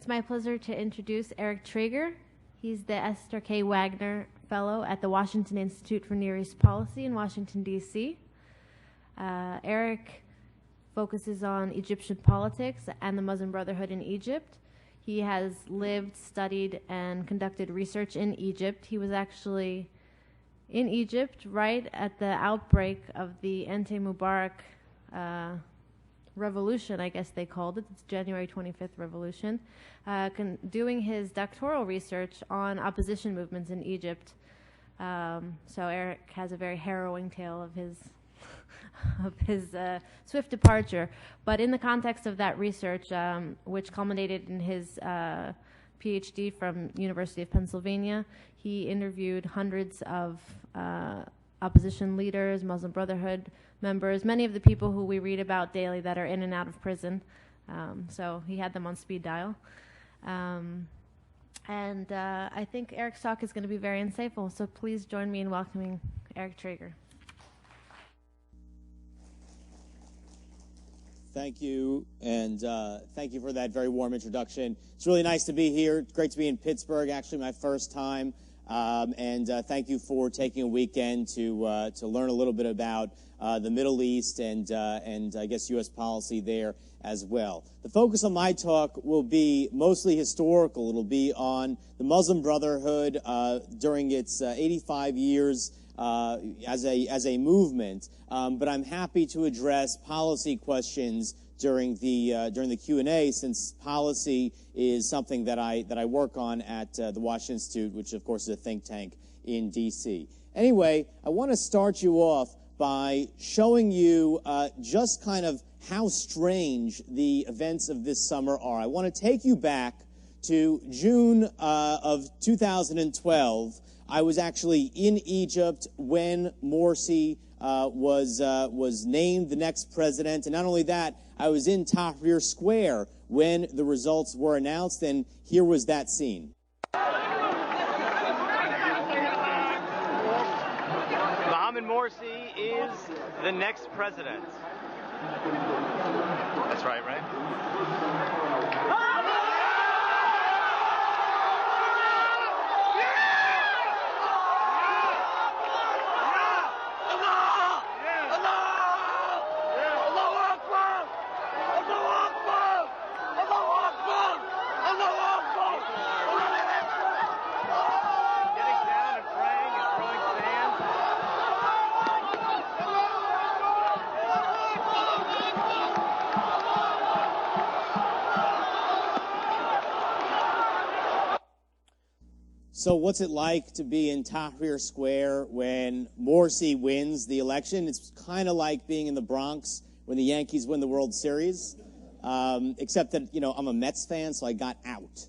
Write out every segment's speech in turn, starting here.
It's my pleasure to introduce Eric Trager. He's the Esther K. Wagner Fellow at the Washington Institute for Near East Policy in Washington, D.C. Eric focuses on Egyptian politics and the Muslim Brotherhood in Egypt. He has lived, studied, and conducted research in Egypt. He was actually in Egypt right at the outbreak of the anti-Mubarak revolution, I guess they called it. It's January 25th revolution, doing his doctoral research on opposition movements in Egypt. So Eric has a very harrowing tale of his swift departure. But in the context of that research, which culminated in his PhD from University of Pennsylvania, he interviewed hundreds of opposition leaders, Muslim Brotherhood members, many of the people who we read about daily that are in and out of prison. So he had them on speed dial. And I think Eric's talk is going to be very insightful, so please join me in welcoming Eric Trager. Thank you, and thank you for that very warm introduction. It's really nice to be here. It's great to be in Pittsburgh, actually my first time. And thank you for taking a weekend to learn a little bit about the Middle East and I guess U.S. policy there as well. The focus of my talk will be mostly historical. It'll be on the Muslim Brotherhood during its 85 years as a movement. But I'm happy to address policy questions during the Q&A, since policy is something that I work on at the Washington Institute, which of course is a think tank in D.C. Anyway, I want to start you off by showing you just kind of how strange the events of this summer are. I want to take you back to June of 2012. I was actually in Egypt when Morsi was named the next president, and not only that, I was in Tahrir Square when the results were announced, and here was that scene. Mohamed Morsi is the next president. That's right? So what's it like to be in Tahrir Square when Morsi wins the election? It's kind of like being in the Bronx when the Yankees win the World Series, except that, I'm a Mets fan, so I got out.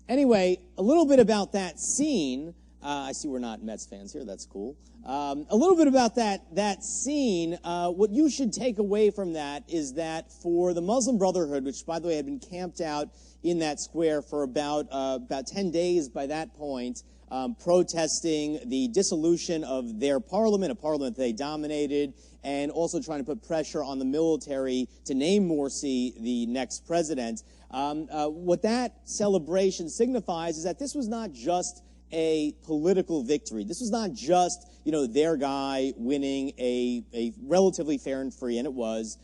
Anyway, a little bit about that scene. I see we're not Mets fans here. That's cool. A little bit about that scene. What you should take away from that is that for the Muslim Brotherhood, which, by the way, had been camped out in that square for about 10 days by that point, protesting the dissolution of their parliament, a parliament they dominated, and also trying to put pressure on the military to name Morsi the next president. What that celebration signifies is that this was not just a political victory. This was not just, their guy winning a relatively fair and free, and it was,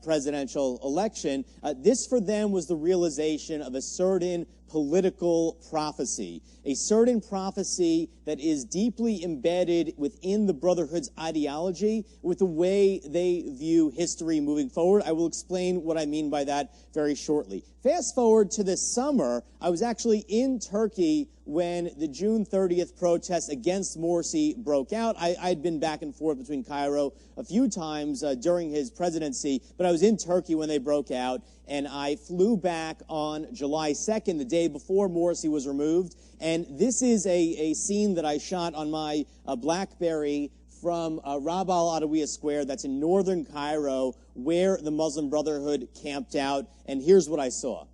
presidential election. This for them was the realization of a certain political prophecy, a certain prophecy that is deeply embedded within the Brotherhood's ideology, with the way they view history moving forward. I will explain what I mean by that very shortly. Fast forward to this summer, I was actually in Turkey when the June 30th protests against Morsi broke out. I'd been back and forth between Cairo a few times during his presidency, but I was in Turkey when they broke out, and I flew back on July 2nd, the day before Morsi was removed. And this is a scene that I shot on my BlackBerry from Rab al-Adawiya Square, that's in northern Cairo, where the Muslim Brotherhood camped out. And here's what I saw.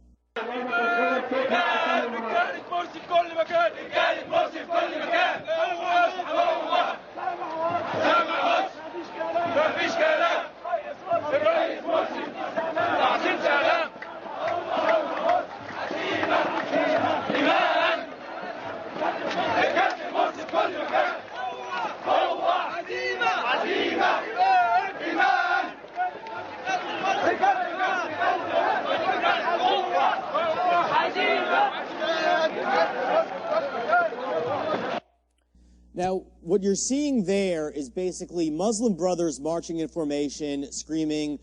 Now, what you're seeing there is basically Muslim brothers marching in formation, screaming,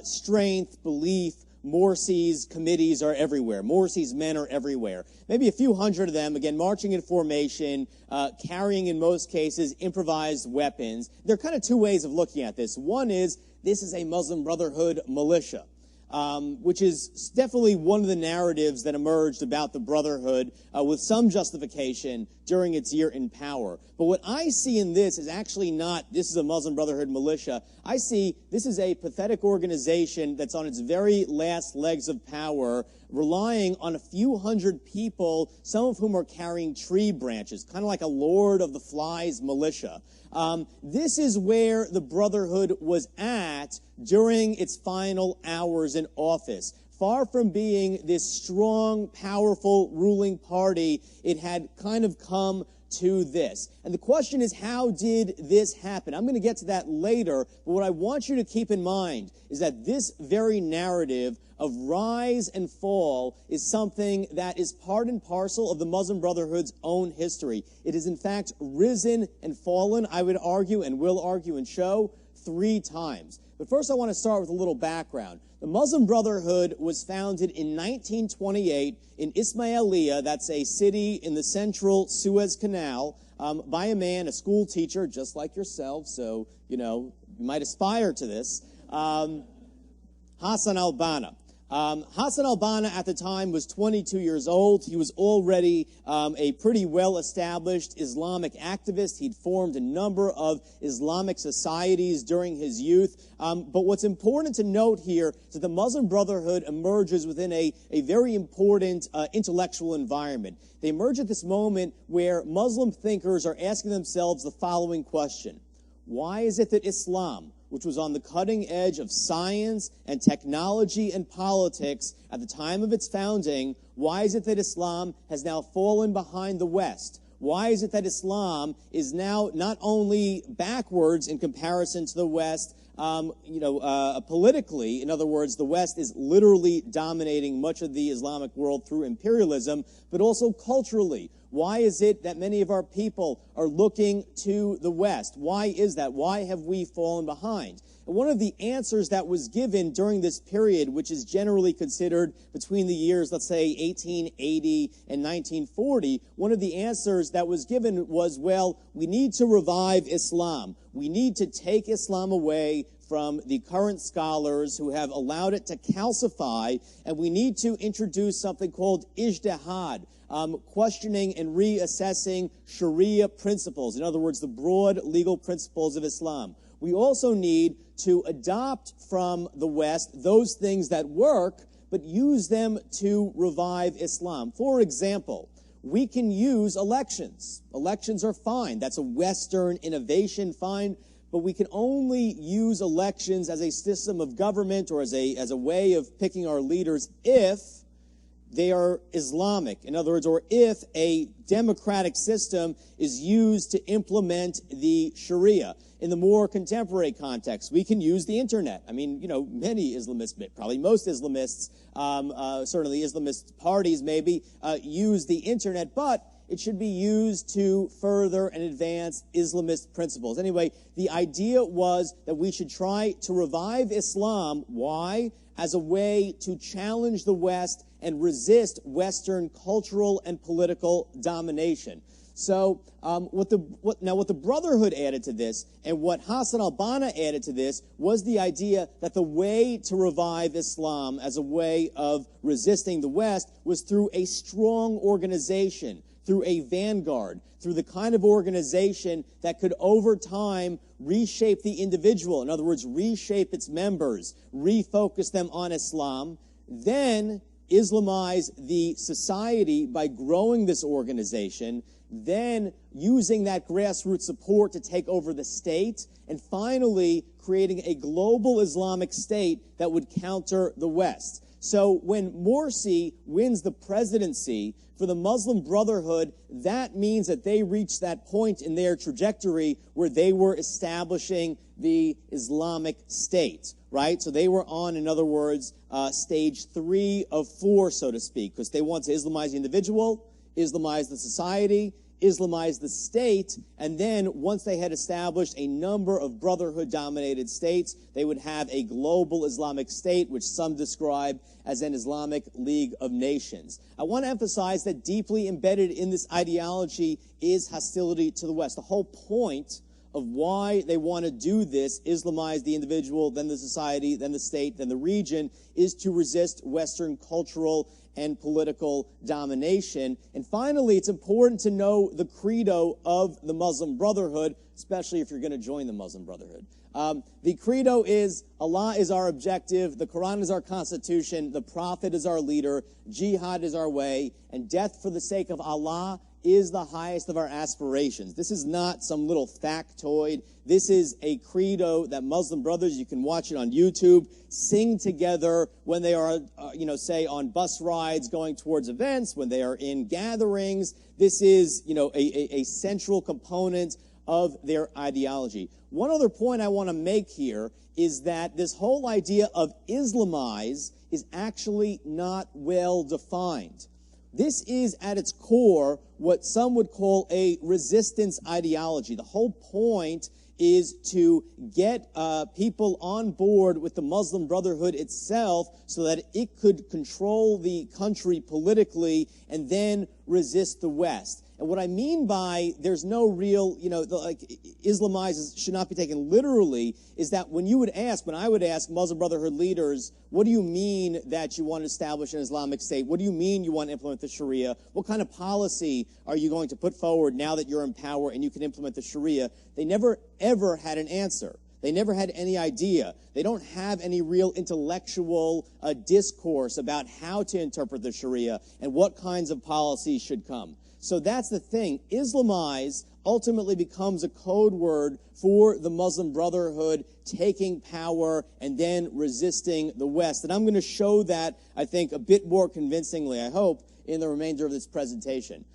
strength, belief. Morsi's committees are everywhere. Morsi's men are everywhere. Maybe a few hundred of them, again, marching in formation, carrying, in most cases, improvised weapons. There are kind of two ways of looking at this. One is, this is a Muslim Brotherhood militia. Which is definitely one of the narratives that emerged about the Brotherhood with some justification during its year in power. But what I see in this is actually not, this is a Muslim Brotherhood militia. I see this is a pathetic organization that's on its very last legs of power, relying on a few hundred people, some of whom are carrying tree branches, kind of like a Lord of the Flies militia. This is where the Brotherhood was at during its final hours in office. Far from being this strong, powerful ruling party, it had kind of come to this. And the question is, how did this happen? I'm going to get to that later, but what I want you to keep in mind is that this very narrative of rise and fall is something that is part and parcel of the Muslim Brotherhood's own history. It is in fact risen and fallen, I would argue, and will argue and show, 3 times. But first I want to start with a little background. The Muslim Brotherhood was founded in 1928 in Ismailia, that's a city in the central Suez Canal, by a man, a school teacher, just like yourself, so, you know, you might aspire to this, Hassan al-Banna. Hassan al-Banna at the time was 22 years old. He was already a pretty well-established Islamic activist. He'd formed a number of Islamic societies during his youth. But what's important to note here is that the Muslim Brotherhood emerges within a very important intellectual environment. They emerge at this moment where Muslim thinkers are asking themselves the following question: why is it that Islam, which was on the cutting edge of science and technology and politics at the time of its founding, why is it that Islam has now fallen behind the West? Why is it that Islam is now not only backwards in comparison to the West, politically, in other words, the West is literally dominating much of the Islamic world through imperialism, but also culturally? Why is it that many of our people are looking to the West? Why is that? Why have we fallen behind? And one of the answers that was given during this period, which is generally considered between the years, let's say, 1880 and 1940, one of the answers that was given was, well, we need to revive Islam. We need to take Islam away from the current scholars who have allowed it to calcify, and we need to introduce something called ijtihad, questioning and reassessing Sharia principles, in other words, the broad legal principles of Islam. We also need to adopt from the West those things that work, but use them to revive Islam. For example, we can use elections. Elections are fine. That's a Western innovation, fine. But we can only use elections as a system of government or as a way of picking our leaders if they are Islamic. In other words, or if a democratic system is used to implement the Sharia. In the more contemporary context, we can use the internet. I mean, many Islamists, probably most Islamists, certainly Islamist parties maybe, use the internet, but it should be used to further and advance Islamist principles. Anyway, the idea was that we should try to revive Islam. Why? As a way to challenge the West and resist Western cultural and political domination. So what the Brotherhood added to this, and what Hassan al-Banna added to this, was the idea that the way to revive Islam as a way of resisting the West was through a strong organization, through a vanguard, through the kind of organization that could over time reshape the individual. In other words, reshape its members, refocus them on Islam, then Islamize the society by growing this organization, then using that grassroots support to take over the state, and finally creating a global Islamic state that would counter the West. So when Morsi wins the presidency for the Muslim Brotherhood, that means that they reached that point in their trajectory where they were establishing the Islamic State, right? So they were on, in other words, stage 3 of 4, so to speak, because they want to Islamize the individual, Islamize the society, Islamize the state, and then once they had established a number of Brotherhood-dominated states, they would have a global Islamic state, which some describe as an Islamic League of Nations. I want to emphasize that deeply embedded in this ideology is hostility to the West. The whole point of why they want to do this, Islamize the individual, then the society, then the state, then the region, is to resist Western cultural and political domination. And finally, it's important to know the credo of the Muslim Brotherhood, especially if you're going to join the Muslim Brotherhood. The credo is, Allah is our objective, the Quran is our constitution, the Prophet is our leader, jihad is our way, and death for the sake of Allah is the highest of our aspirations. This is not some little factoid. This is a credo that Muslim brothers, you can watch it on YouTube, sing together when they are, say on bus rides going towards events, when they are in gatherings. This is, a central component of their ideology. One other point I want to make here is that this whole idea of Islamize is actually not well defined. This is, at its core, what some would call a resistance ideology. The whole point is to get people on board with the Muslim Brotherhood itself so that it could control the country politically and then resist the West. And what I mean by there's no real, Islamize should not be taken literally, is that when I would ask Muslim Brotherhood leaders, what do you mean that you want to establish an Islamic state? What do you mean you want to implement the Sharia? What kind of policy are you going to put forward now that you're in power and you can implement the Sharia? They never, ever had an answer. They never had any idea. They don't have any real intellectual discourse about how to interpret the Sharia and what kinds of policies should come. So that's the thing. Islamize ultimately becomes a code word for the Muslim Brotherhood taking power and then resisting the West. And I'm going to show that, I think, a bit more convincingly, I hope, in the remainder of this presentation.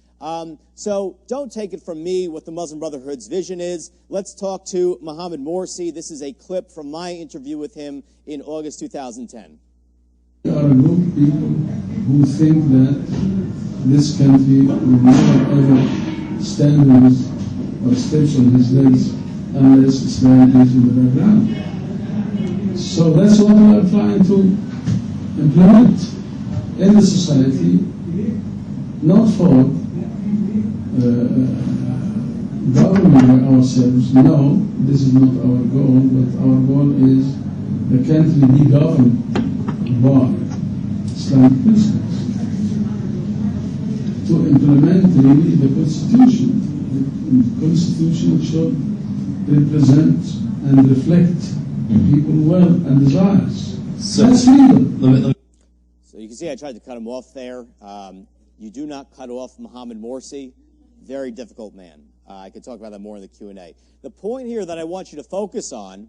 So don't take it from me what the Muslim Brotherhood's vision is. Let's talk to Mohammed Morsi. This is a clip from my interview with him in August 2010. There are a group of people who think that this country will never ever stand on his, or steps on his legs unless Islam is in the background. So that's what we are trying to implement in the society, not for governing ourselves. No, this is not our goal, but our goal is the country be governed by Islamic principles. To implement really the Constitution. The Constitution should represent and reflect people's will and desires. So that's freedom. So you can see I tried to cut him off there. You do not cut off Mohammed Morsi. Very difficult man. I could talk about that more in the Q&A. The point here that I want you to focus on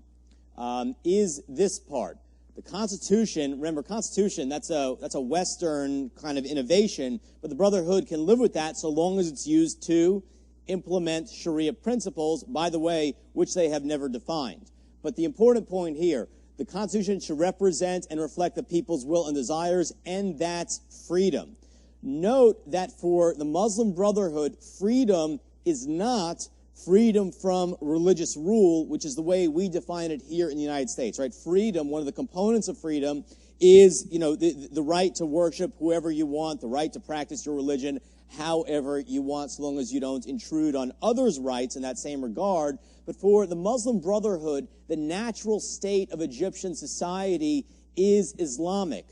is this part. The Constitution, remember, Constitution, that's a Western kind of innovation, but the Brotherhood can live with that so long as it's used to implement Sharia principles, by the way, which they have never defined. But the important point here, the Constitution should represent and reflect the people's will and desires, and that's freedom. Note that for the Muslim Brotherhood, freedom is not freedom from religious rule, which is the way we define it here in the United States, right? Freedom, one of the components of freedom is, the right to worship whoever you want, the right to practice your religion however you want, so long as you don't intrude on others' rights in that same regard. But for the Muslim Brotherhood, the natural state of Egyptian society is Islamic.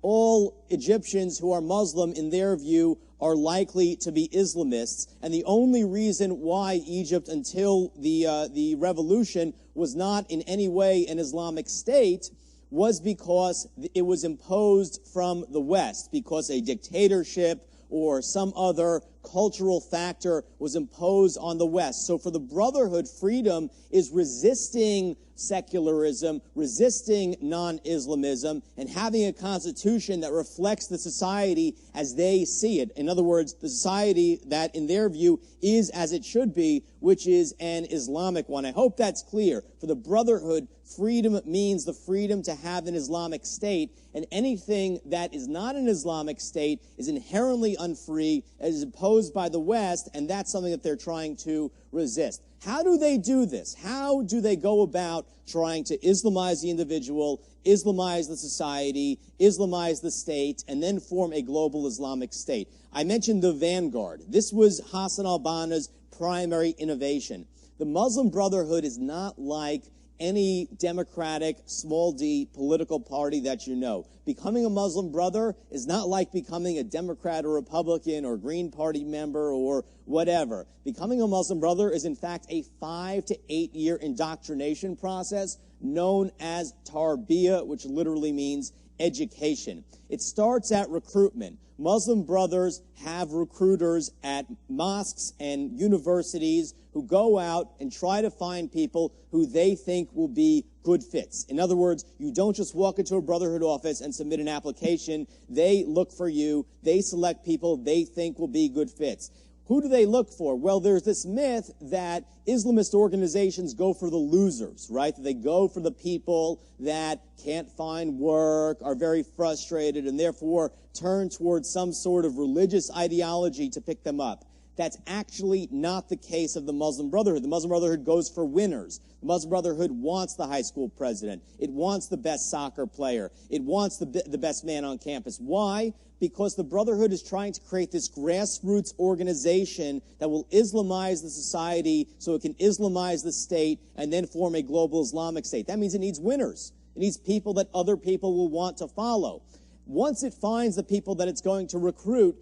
All Egyptians who are Muslim, in their view, are likely to be Islamists, and the only reason why Egypt, until the revolution, was not in any way an Islamic state was because it was imposed from the West, because a dictatorship or some other cultural factor was imposed on the West. So for the Brotherhood, freedom is resisting secularism, resisting non-Islamism, and having a constitution that reflects the society as they see it. In other words, the society that, in their view, is as it should be, which is an Islamic one. I hope that's clear. For the Brotherhood, freedom means the freedom to have an Islamic state, and anything that is not an Islamic state is inherently unfree, as opposed imposed by the West, and that's something that they're trying to resist. How do they do this? How do they go about trying to Islamize the individual, Islamize the society, Islamize the state, and then form a global Islamic state? I mentioned the Vanguard. This was Hassan al-Banna's primary innovation. The Muslim Brotherhood is not like any democratic, small d, political party that you know. Becoming a Muslim brother is not like becoming a Democrat or Republican or Green Party member or whatever. Becoming a Muslim brother is in fact a 5 to 8 year indoctrination process known as tarbiyah, which literally means education. It starts at recruitment. Muslim brothers have recruiters at mosques and universities who go out and try to find people who they think will be good fits. In other words, you don't just walk into a Brotherhood office and submit an application. They look for you. They select people they think will be good fits. Who do they look for? Well, there's this myth that Islamist organizations go for the losers, right? They go for the people that can't find work, are very frustrated, and therefore turn towards some sort of religious ideology to pick them up. That's actually not the case of the Muslim Brotherhood. The Muslim Brotherhood goes for winners. The Muslim Brotherhood wants the high school president. It wants the best soccer player. It wants the best man on campus. Why? Because the Brotherhood is trying to create this grassroots organization that will Islamize the society so it can Islamize the state and then form a global Islamic state. That means it needs winners. It needs people that other people will want to follow. Once it finds the people that it's going to recruit,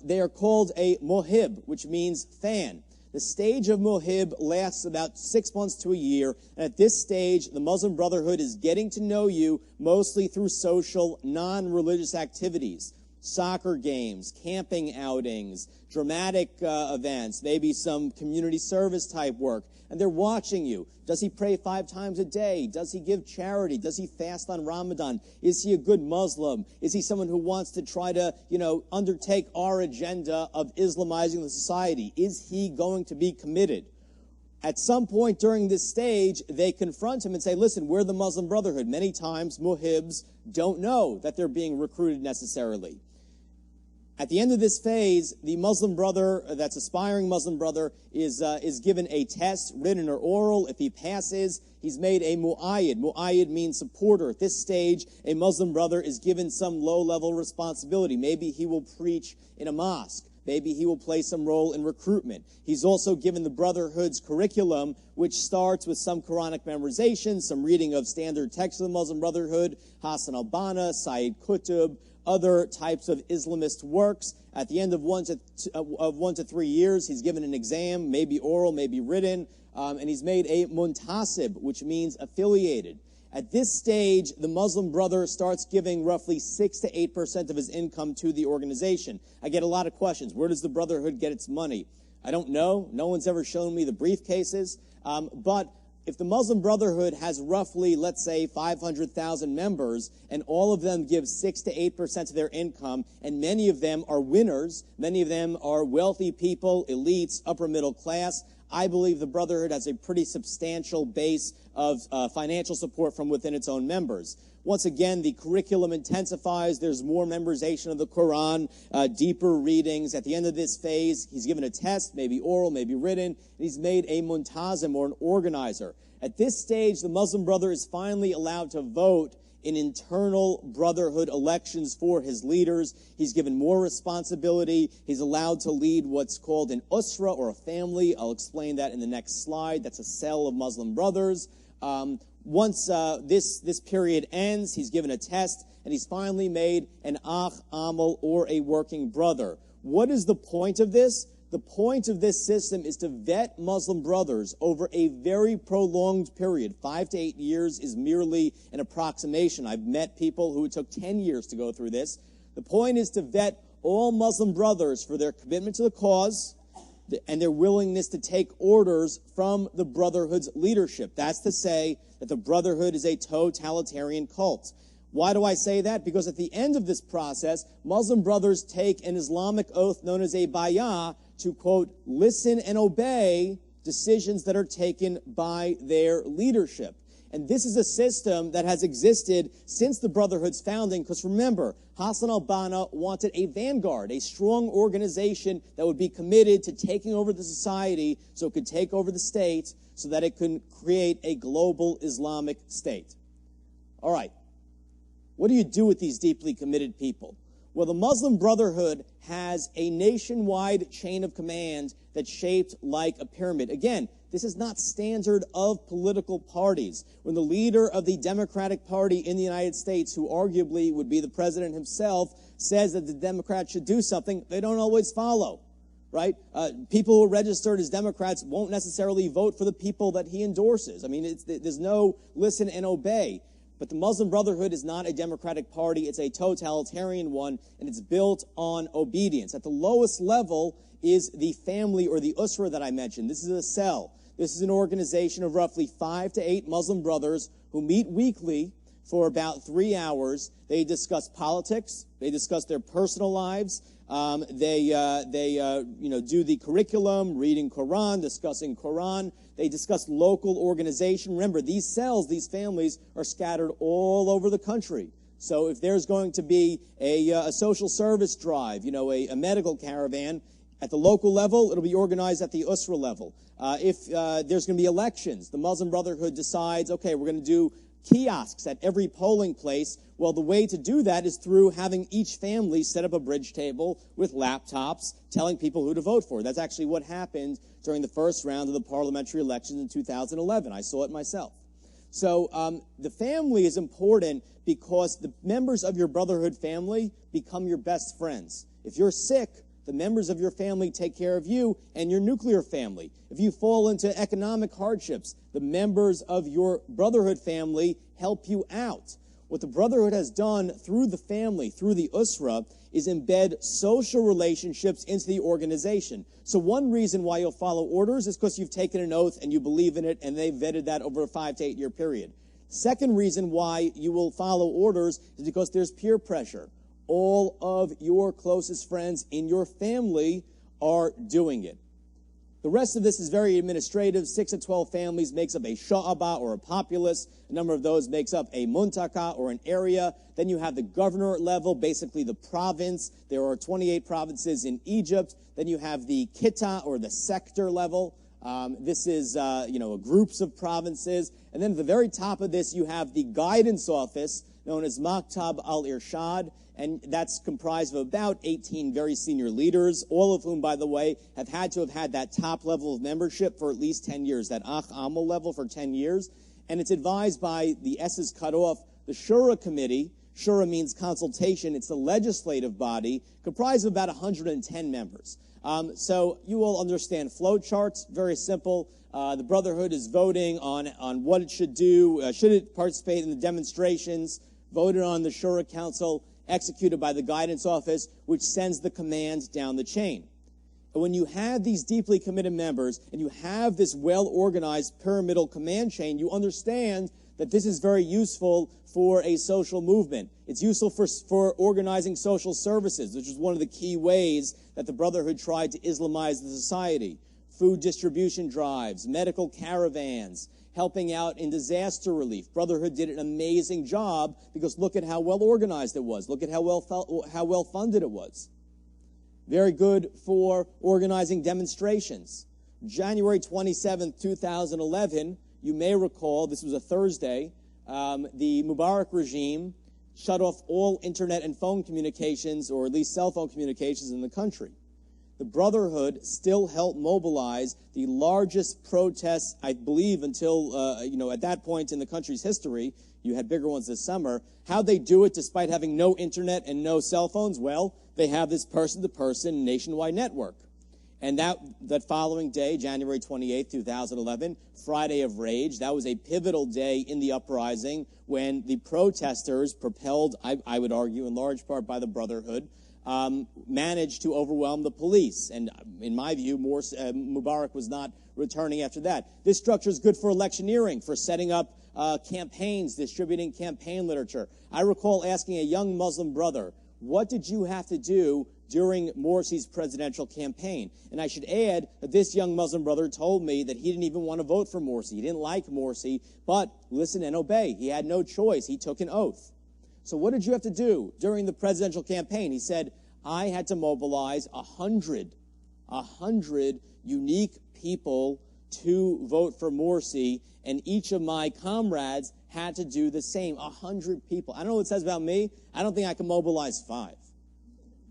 they are called a muhib, which means fan. The stage of muhib lasts about 6 months to a year, and at this stage, the Muslim Brotherhood is getting to know you mostly through social, non-religious activities. Soccer games, camping outings, dramatic events, maybe some community service type work, and they're watching you. Does he pray 5 times a day? Does he give charity? Does he fast on Ramadan? Is he a good Muslim? Is he someone who wants to try to, undertake our agenda of Islamizing the society? Is he going to be committed? At some point during this stage, they confront him and say, listen, we're the Muslim Brotherhood. Many times, muhibs don't know that they're being recruited necessarily. At the end of this phase, the Muslim brother, that's aspiring Muslim brother, is given a test, written or oral. If he passes, he's made a mu'ayyid. Mu'ayyid means supporter. At this stage, a Muslim brother is given some low-level responsibility. Maybe he will preach in a mosque. Maybe he will play some role in recruitment. He's also given the Brotherhood's curriculum, which starts with some Quranic memorization, some reading of standard texts of the Muslim Brotherhood, Hassan al-Banna, Sayyid Qutb, other types of Islamist works. At the end of 1 to 3 years, he's given an exam, maybe oral, maybe written, and he's made a muntasib, which means affiliated. At this stage, the Muslim brother starts giving roughly 6 to 8% of his income to the organization. I get a lot of questions. Where does the Brotherhood get its money? I don't know. No one's ever shown me the briefcases. But if the Muslim Brotherhood has roughly, let's say, 500,000 members, and all of them give 6 to 8% of their income, and many of them are winners, many of them are wealthy people, elites, upper middle class, I believe the Brotherhood has a pretty substantial base of financial support from within its own members. Once again, the curriculum intensifies. There's more memorization of the Quran, deeper readings. At the end of this phase, he's given a test, maybe oral, maybe written, and he's made a muntazim, or an organizer. At this stage, the Muslim brother is finally allowed to vote in internal Brotherhood elections for his leaders. He's given more responsibility. He's allowed to lead what's called an usra, or a family. I'll explain that in the next slide. That's a cell of Muslim brothers. Once this period ends, he's given a test, and he's finally made an akh, amal, or a working brother. What is the point of this? The point of this system is to vet Muslim brothers over a very prolonged period. 5 to 8 years is merely an approximation. I've met people who it took 10 years to go through this. The point is to vet all Muslim brothers for their commitment to the cause and their willingness to take orders from the Brotherhood's leadership. That's to say that the Brotherhood is a totalitarian cult. Why do I say that? Because at the end of this process, Muslim brothers take an Islamic oath known as a bayah to, quote, listen and obey decisions that are taken by their leadership. And this is a system that has existed since the Brotherhood's founding, because remember, Hassan al-Banna wanted a vanguard, a strong organization that would be committed to taking over the society so it could take over the state, so that it could create a global Islamic state. All right. What do you do with these deeply committed people? Well, the Muslim Brotherhood has a nationwide chain of command that's shaped like a pyramid. Again, this is not standard of political parties. When the leader of the Democratic Party in the United States, who arguably would be the president himself, says that the Democrats should do something, they don't always follow, right? People who are registered as Democrats won't necessarily vote for the people that he endorses. I mean, there's no listen and obey. But the Muslim Brotherhood is not a democratic party. It's a totalitarian one, and it's built on obedience. At the lowest level is the family, or the usra that I mentioned. This is a cell. This is an organization of roughly 5 to 8 Muslim brothers who meet weekly for about 3 hours. They discuss politics. They discuss their personal lives. They do the curriculum, reading Quran, discussing Quran. They discuss local organization. Remember, these cells, these families, are scattered all over the country. So if there's going to be a social service drive, a medical caravan, at the local level, it'll be organized at the usra level. If there's going to be elections, the Muslim Brotherhood decides, okay, we're going to do kiosks at every polling place. Well, the way to do that is through having each family set up a bridge table with laptops, telling people who to vote for. That's actually what happened during the first round of the parliamentary elections in 2011. I saw it myself. So the family is important because the members of your Brotherhood family become your best friends. If you're sick, the members of your family take care of you and your nuclear family. If you fall into economic hardships, the members of your Brotherhood family help you out. What the Brotherhood has done through the family, through the usra, is embed social relationships into the organization. So one reason why you'll follow orders is because you've taken an oath and you believe in it, and they've vetted that over a 5 to 8 year period. Second reason why you will follow orders is because there's peer pressure. All of your closest friends in your family are doing it. The rest of this is very administrative. 6 to 12 families makes up a sha'aba, or a populace. A number of those makes up a muntaka, or an area. Then you have the governor level, basically the province. There are 28 provinces in Egypt. Then you have the kita, or the sector level. This is, groups of provinces. And then at the very top of this, you have the guidance office, known as Maktab al-Irshad, and that's comprised of about 18 very senior leaders, all of whom, by the way, have had that top level of membership for at least 10 years, that Akh Amal level for 10 years. And it's advised by the S's cut off, the Shura Committee. Shura means consultation. It's the legislative body, comprised of about 110 members. So you all understand flow charts, very simple. The Brotherhood is voting on what it should do. Should it participate in the demonstrations? Voted on the Shura Council, executed by the guidance office, which sends the command down the chain. And when you have these deeply committed members and you have this well-organized pyramidal command chain, you understand that this is very useful for a social movement. It's useful for organizing social services, which is one of the key ways that the Brotherhood tried to Islamize the society. Food distribution drives, medical caravans, helping out in disaster relief. Brotherhood did an amazing job because look at how well organized it was. Look at how well funded it was. Very good for organizing demonstrations. January 27th, 2011, you may recall, this was a Thursday, the Mubarak regime shut off all internet and phone communications, or at least cell phone communications, in the country. The Brotherhood still helped mobilize the largest protests, I believe, until, at that point in the country's history. You had bigger ones this summer. How'd they do it despite having no internet and no cell phones? Well, they have this person-to-person nationwide network. And that following day, January 28, 2011, Friday of Rage, that was a pivotal day in the uprising when the protesters, propelled, I would argue, in large part by the Brotherhood, managed to overwhelm the police. And in my view, Mubarak was not returning after that. This structure is good for electioneering, for setting up campaigns, distributing campaign literature. I recall asking a young Muslim brother, what did you have to do during Morsi's presidential campaign? And I should add that this young Muslim brother told me that he didn't even want to vote for Morsi. He didn't like Morsi, but listen and obey. He had no choice. He took an oath. So what did you have to do during the presidential campaign? He said, I had to mobilize 100 unique people to vote for Morsi, and each of my comrades had to do the same. 100 people. I don't know what it says about me. I don't think I can mobilize 5.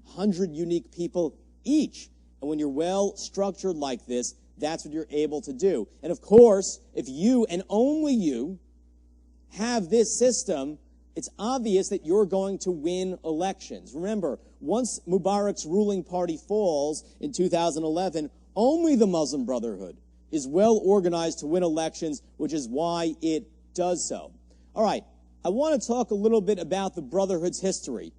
100 unique people each. And when you're well structured like this, that's what you're able to do. And of course, if you and only you have this system, it's obvious that you're going to win elections. Remember, once Mubarak's ruling party falls in 2011, only the Muslim Brotherhood is well organized to win elections, which is why it does so. All right, I want to talk a little bit about the Brotherhood's history.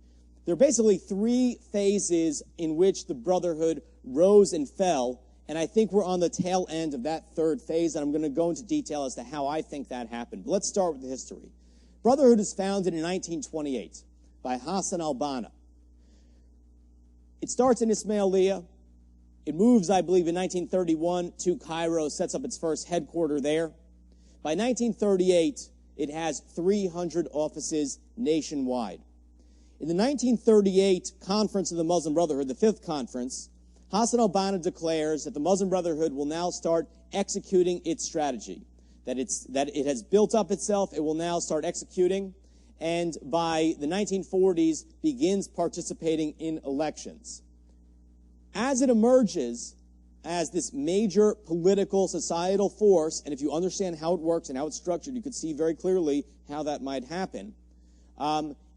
There are basically 3 phases in which the Brotherhood rose and fell, and I think we're on the tail end of that 3rd phase, and I'm going to go into detail as to how I think that happened. But let's start with the history. Brotherhood is founded in 1928 by Hassan al-Banna. It starts in Ismailia. It moves, I believe, in 1931 to Cairo, sets up its first headquarters there. By 1938, it has 300 offices nationwide. In the 1938 Conference of the Muslim Brotherhood, the 5th conference, Hassan al-Banna declares that the Muslim Brotherhood will now start executing its strategy, that it has built up itself, it will now start executing, and by the 1940s begins participating in elections. As it emerges as this major political, societal force, and if you understand how it works and how it's structured, you could see very clearly how that might happen,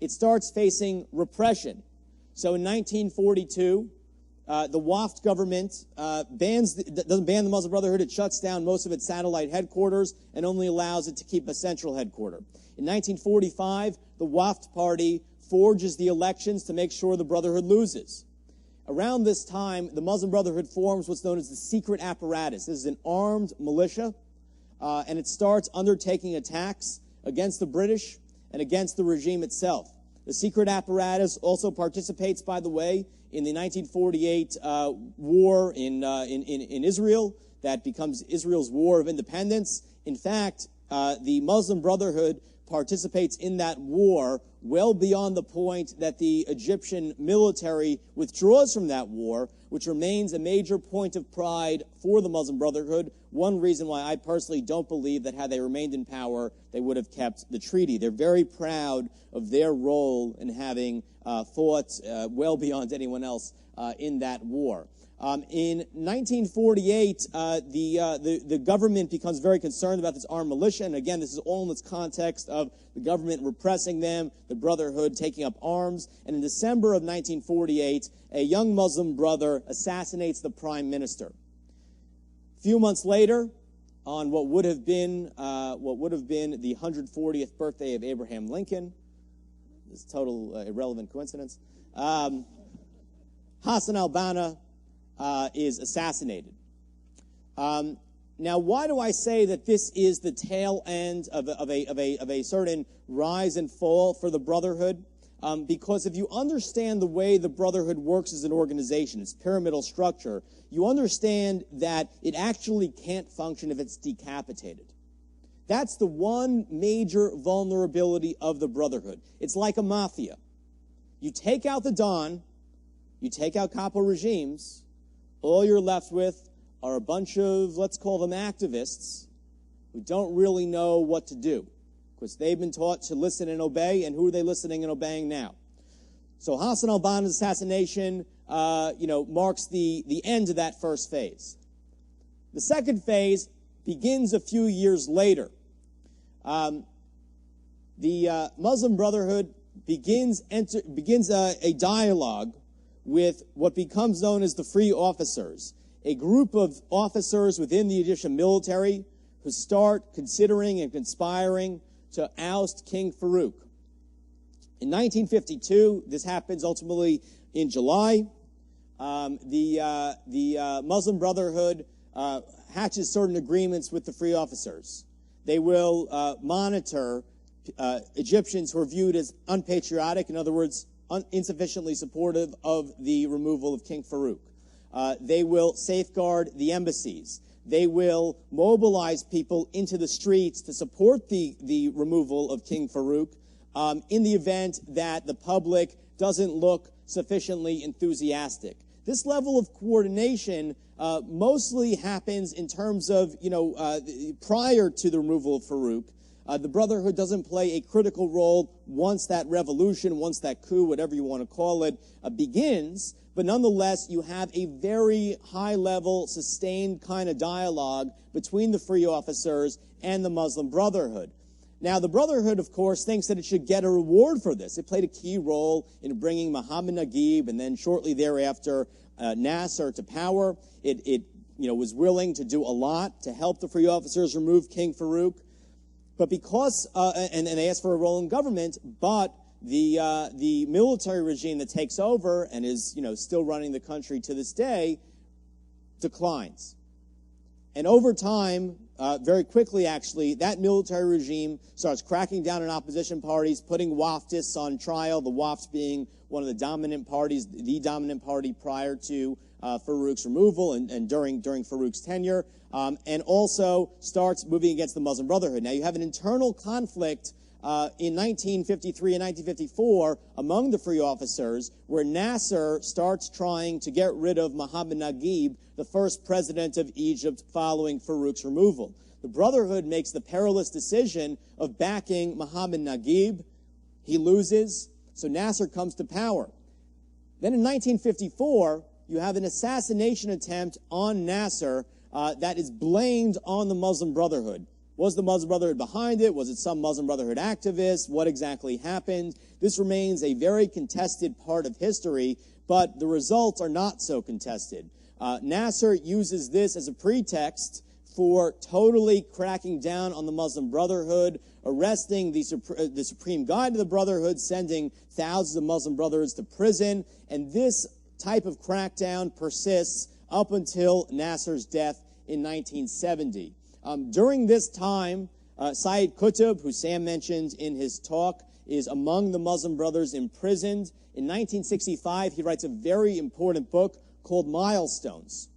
it starts facing repression. So in 1942, the Waft government doesn't ban the Muslim Brotherhood. It shuts down most of its satellite headquarters and only allows it to keep a central headquarters. In 1945, the Waft party forges the elections to make sure the Brotherhood loses. Around this time, the Muslim Brotherhood forms what's known as the secret apparatus. This is an armed militia, and it starts undertaking attacks against the British and against the regime itself. The secret apparatus also participates, by the way, in the 1948 war in Israel that becomes Israel's War of Independence. In fact, the Muslim Brotherhood participates in that war well beyond the point that the Egyptian military withdraws from that war, which remains a major point of pride for the Muslim Brotherhood. One reason why I personally don't believe that had they remained in power, they would have kept the treaty. They're very proud of their role in having fought well beyond anyone else in that war. In 1948, the government becomes very concerned about this armed militia, and again, this is all in this context of the government repressing them, the Brotherhood taking up arms, and in December of 1948, a young Muslim brother assassinates the prime minister. A few months later, on what would have been the 140th birthday of Abraham Lincoln, this total irrelevant coincidence, Hassan al-Banna is assassinated. Now, why do I say that this is the tail end of a certain rise and fall for the Brotherhood? Because if you understand the way the Brotherhood works as an organization, its pyramidal structure, you understand that it actually can't function if it's decapitated. That's the one major vulnerability of the Brotherhood. It's like a mafia. You take out the Don, you take out capo regimes, all you're left with are a bunch of, let's call them activists, who don't really know what to do, because they've been taught to listen and obey, and who are they listening and obeying now? So Hassan al-Banna's assassination, marks the end of that first phase. The second phase begins a few years later. The Muslim Brotherhood begins a dialogue with what becomes known as the Free Officers, a group of officers within the Egyptian military who start considering and conspiring to oust King Farouk. In 1952, this happens ultimately in July. The Muslim Brotherhood hatches certain agreements with the Free Officers. They will monitor Egyptians who are viewed as unpatriotic, in other words, insufficiently supportive of the removal of King Farouk. They will safeguard the embassies. They will mobilize people into the streets to support the removal of King Farouk in the event that the public doesn't look sufficiently enthusiastic. This level of coordination mostly happens in terms of, prior to the removal of Farouk. The Brotherhood doesn't play a critical role once that revolution, once that coup, whatever you want to call it, begins. But nonetheless, you have a very high-level, sustained kind of dialogue between the free officers and the Muslim Brotherhood. Now, the Brotherhood, of course, thinks that it should get a reward for this. It played a key role in bringing Muhammad Naguib and then shortly thereafter Nasser to power. It was willing to do a lot to help the free officers remove King Farouk. But because, and they asked for a role in government, but the military regime that takes over and is, still running the country to this day declines. And over time, very quickly actually, that military regime starts cracking down on opposition parties, putting Wafdists on trial, the Wafds being one of the dominant parties, the dominant party prior to Farouk's removal and during Farouk's tenure, and also starts moving against the Muslim Brotherhood. Now, you have an internal conflict in 1953 and 1954 among the free officers, where Nasser starts trying to get rid of Muhammad Naguib, the first president of Egypt following Farouk's removal. The Brotherhood makes the perilous decision of backing Muhammad Naguib. He loses, so Nasser comes to power. Then in 1954, you have an assassination attempt on Nasser that is blamed on the Muslim Brotherhood. Was the Muslim Brotherhood behind it? Was it some Muslim Brotherhood activist? What exactly happened? This remains a very contested part of history, but the results are not so contested. Nasser uses this as a pretext for totally cracking down on the Muslim Brotherhood, arresting the supreme guide of the Brotherhood, sending thousands of Muslim Brotherhoods to prison, and this type of crackdown persists up until Nasser's death in 1970. During this time, Sayyid Qutb, who Sam mentioned in his talk, is among the Muslim Brothers imprisoned. In 1965, he writes a very important book called Milestones.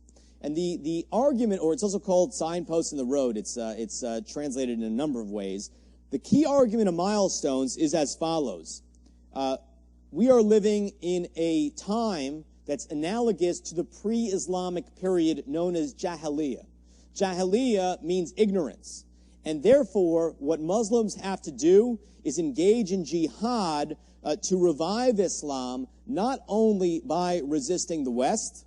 And the argument, or it's also called Signposts in the Road, it's translated in a number of ways. The key argument of Milestones is as follows. We are living in a time that's analogous to the pre-Islamic period known as Jahiliyyah. Jahiliyyah means ignorance. And therefore, what Muslims have to do is engage in jihad to revive Islam, not only by resisting the West,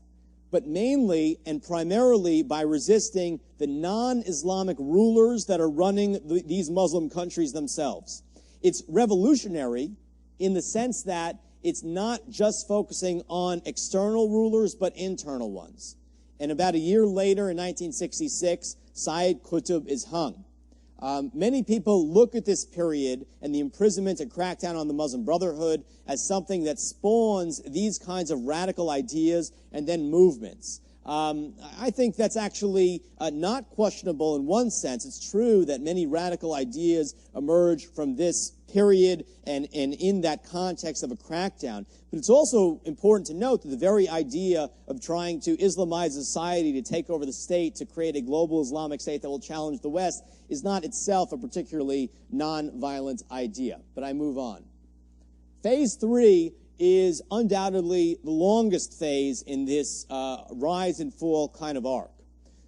but mainly and primarily by resisting the non-Islamic rulers that are running these Muslim countries themselves. It's revolutionary in the sense that it's not just focusing on external rulers, but internal ones. And about a year later, in 1966, Sayyid Qutb is hung. Many people look at this period and the imprisonment and crackdown on the Muslim Brotherhood as something that spawns these kinds of radical ideas and then movements. I think that's actually not questionable in one sense. It's true that many radical ideas emerge from this period and in that context of a crackdown. But it's also important to note that the very idea of trying to Islamize society, to take over the state, to create a global Islamic state that will challenge the West is not itself a particularly non-violent idea. But I move on. Phase 3 is undoubtedly the longest phase in this rise and fall kind of arc.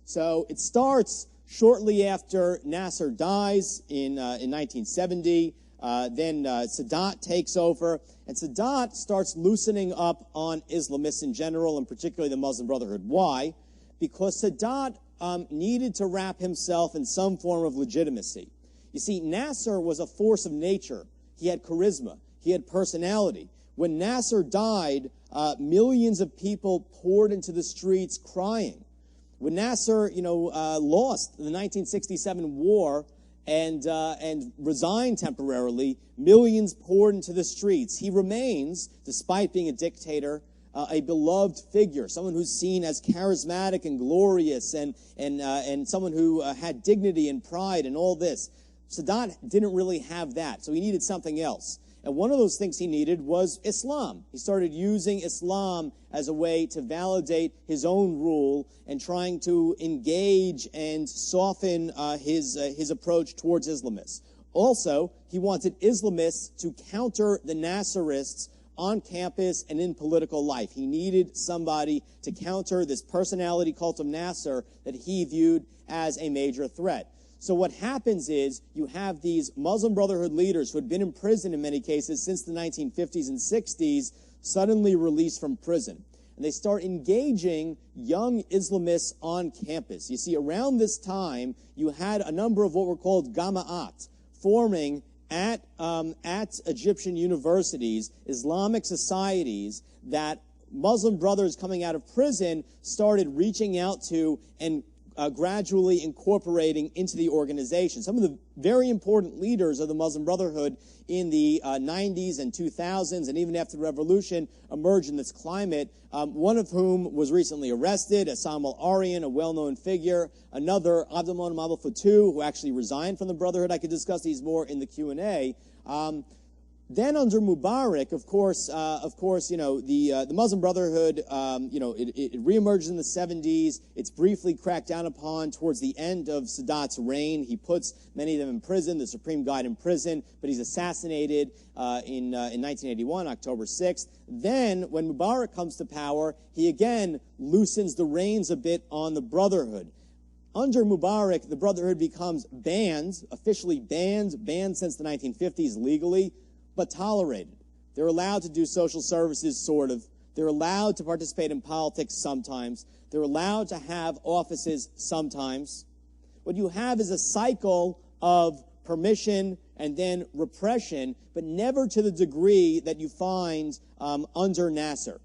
So it starts shortly after Nasser dies in 1970. Then Sadat takes over, and Sadat starts loosening up on Islamists in general, and particularly the Muslim Brotherhood. Why? Because Sadat needed to wrap himself in some form of legitimacy. You see, Nasser was a force of nature. He had charisma. He had personality. When Nasser died, millions of people poured into the streets crying. When Nasser, lost the 1967 war and resigned temporarily, millions poured into the streets. He remains, despite being a dictator, a beloved figure, someone who's seen as charismatic and glorious and someone who had dignity and pride and all this. Sadat didn't really have that, so he needed something else. And one of those things he needed was Islam. He started using Islam as a way to validate his own rule and trying to engage and soften his approach towards Islamists. Also, he wanted Islamists to counter the Nasserists on campus and in political life. He needed somebody to counter this personality cult of Nasser that he viewed as a major threat. So what happens is you have these Muslim Brotherhood leaders who had been in prison in many cases since the 1950s and 60s suddenly released from prison. And they start engaging young Islamists on campus. You see, around this time, you had a number of what were called Gama'at forming at Egyptian universities, Islamic societies that Muslim brothers coming out of prison started reaching out to and gradually incorporating into the organization. Some of the very important leaders of the Muslim Brotherhood in the 90s and 2000s, and even after the revolution, emerged in this climate, one of whom was recently arrested, Assam al-Aryan, a well-known figure, another, Abdulmonem Abdel Fattah, who actually resigned from the Brotherhood. I could discuss these more in the Q&A. Then under Mubarak, of course, the Muslim Brotherhood, it reemerges in the 70s. It's briefly cracked down upon towards the end of Sadat's reign. He puts many of them in prison, the Supreme Guide in prison, but he's assassinated in 1981, October 6th. Then, when Mubarak comes to power, he again loosens the reins a bit on the Brotherhood. Under Mubarak, the Brotherhood becomes banned, officially banned since the 1950s legally, but tolerated. They're allowed to do social services, sort of. They're allowed to participate in politics sometimes. They're allowed to have offices sometimes. What you have is a cycle of permission and then repression, but never to the degree that you find under Nasser.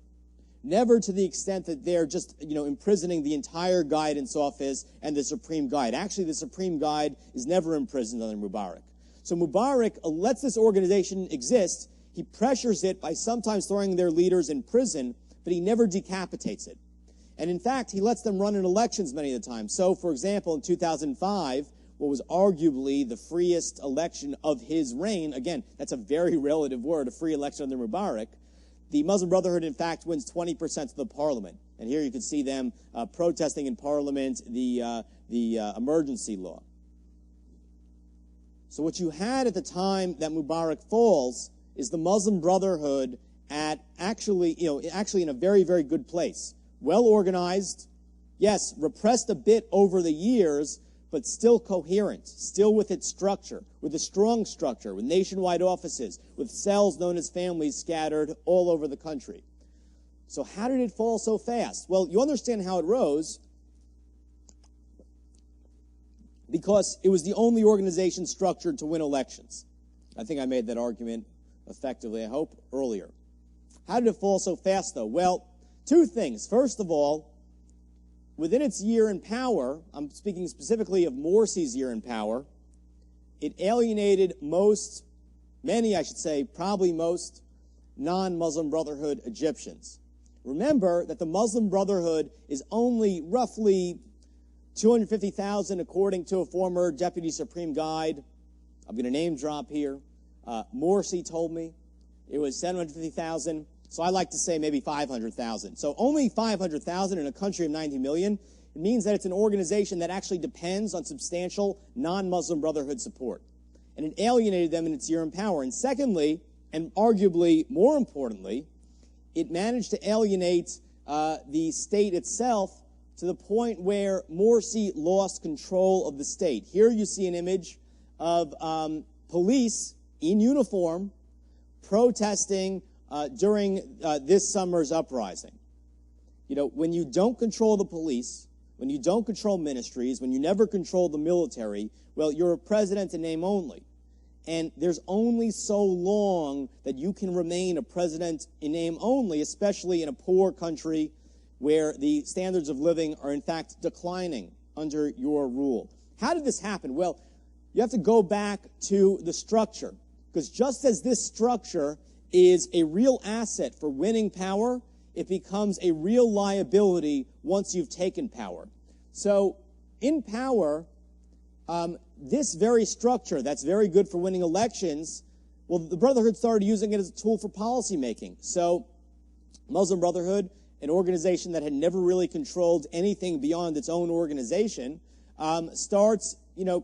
Never to the extent that they're just, imprisoning the entire guidance office and the Supreme Guide. Actually, the Supreme Guide is never imprisoned under Mubarak. So Mubarak lets this organization exist. He pressures it by sometimes throwing their leaders in prison, but he never decapitates it. And in fact, he lets them run in elections many of the time. So, for example, in 2005, what was arguably the freest election of his reign, again, that's a very relative word, a free election under Mubarak, the Muslim Brotherhood, in fact, wins 20% of the parliament. And here you can see them protesting in parliament the emergency law. So what you had at the time that Mubarak falls is the Muslim Brotherhood at actually in a very, very good place. Well organized, yes, repressed a bit over the years, but still coherent, still with its structure, with a strong structure, with nationwide offices, with cells known as families scattered all over the country. So how did it fall so fast? Well, you understand how it rose because it was the only organization structured to win elections. I think I made that argument effectively, I hope, earlier. How did it fall so fast, though? Well, two things. First of all, within its year in power, I'm speaking specifically of Morsi's year in power, it alienated many, probably most, non-Muslim Brotherhood Egyptians. Remember that the Muslim Brotherhood is only roughly 250,000, according to a former Deputy Supreme Guide. I'm going to name drop here. Morsi told me it was 750,000. So I like to say maybe 500,000. So only 500,000 in a country of 90 million. It means that it's an organization that actually depends on substantial non-Muslim Brotherhood support. And it alienated them in its year in power. And secondly, and arguably more importantly, it managed to alienate the state itself to the point where Morsi lost control of the state. Here you see an image of police in uniform protesting during this summer's uprising. When you don't control the police, when you don't control ministries, when you never control the military, well, you're a president in name only. And there's only so long that you can remain a president in name only, especially in a poor country where the standards of living are in fact declining under your rule. How did this happen? Well, you have to go back to the structure, because just as this structure is a real asset for winning power, it becomes a real liability once you've taken power. So in power, this very structure that's very good for winning elections Well, the Brotherhood started using it as a tool for policy making. So Muslim Brotherhood, an organization that had never really controlled anything beyond its own organization, starts,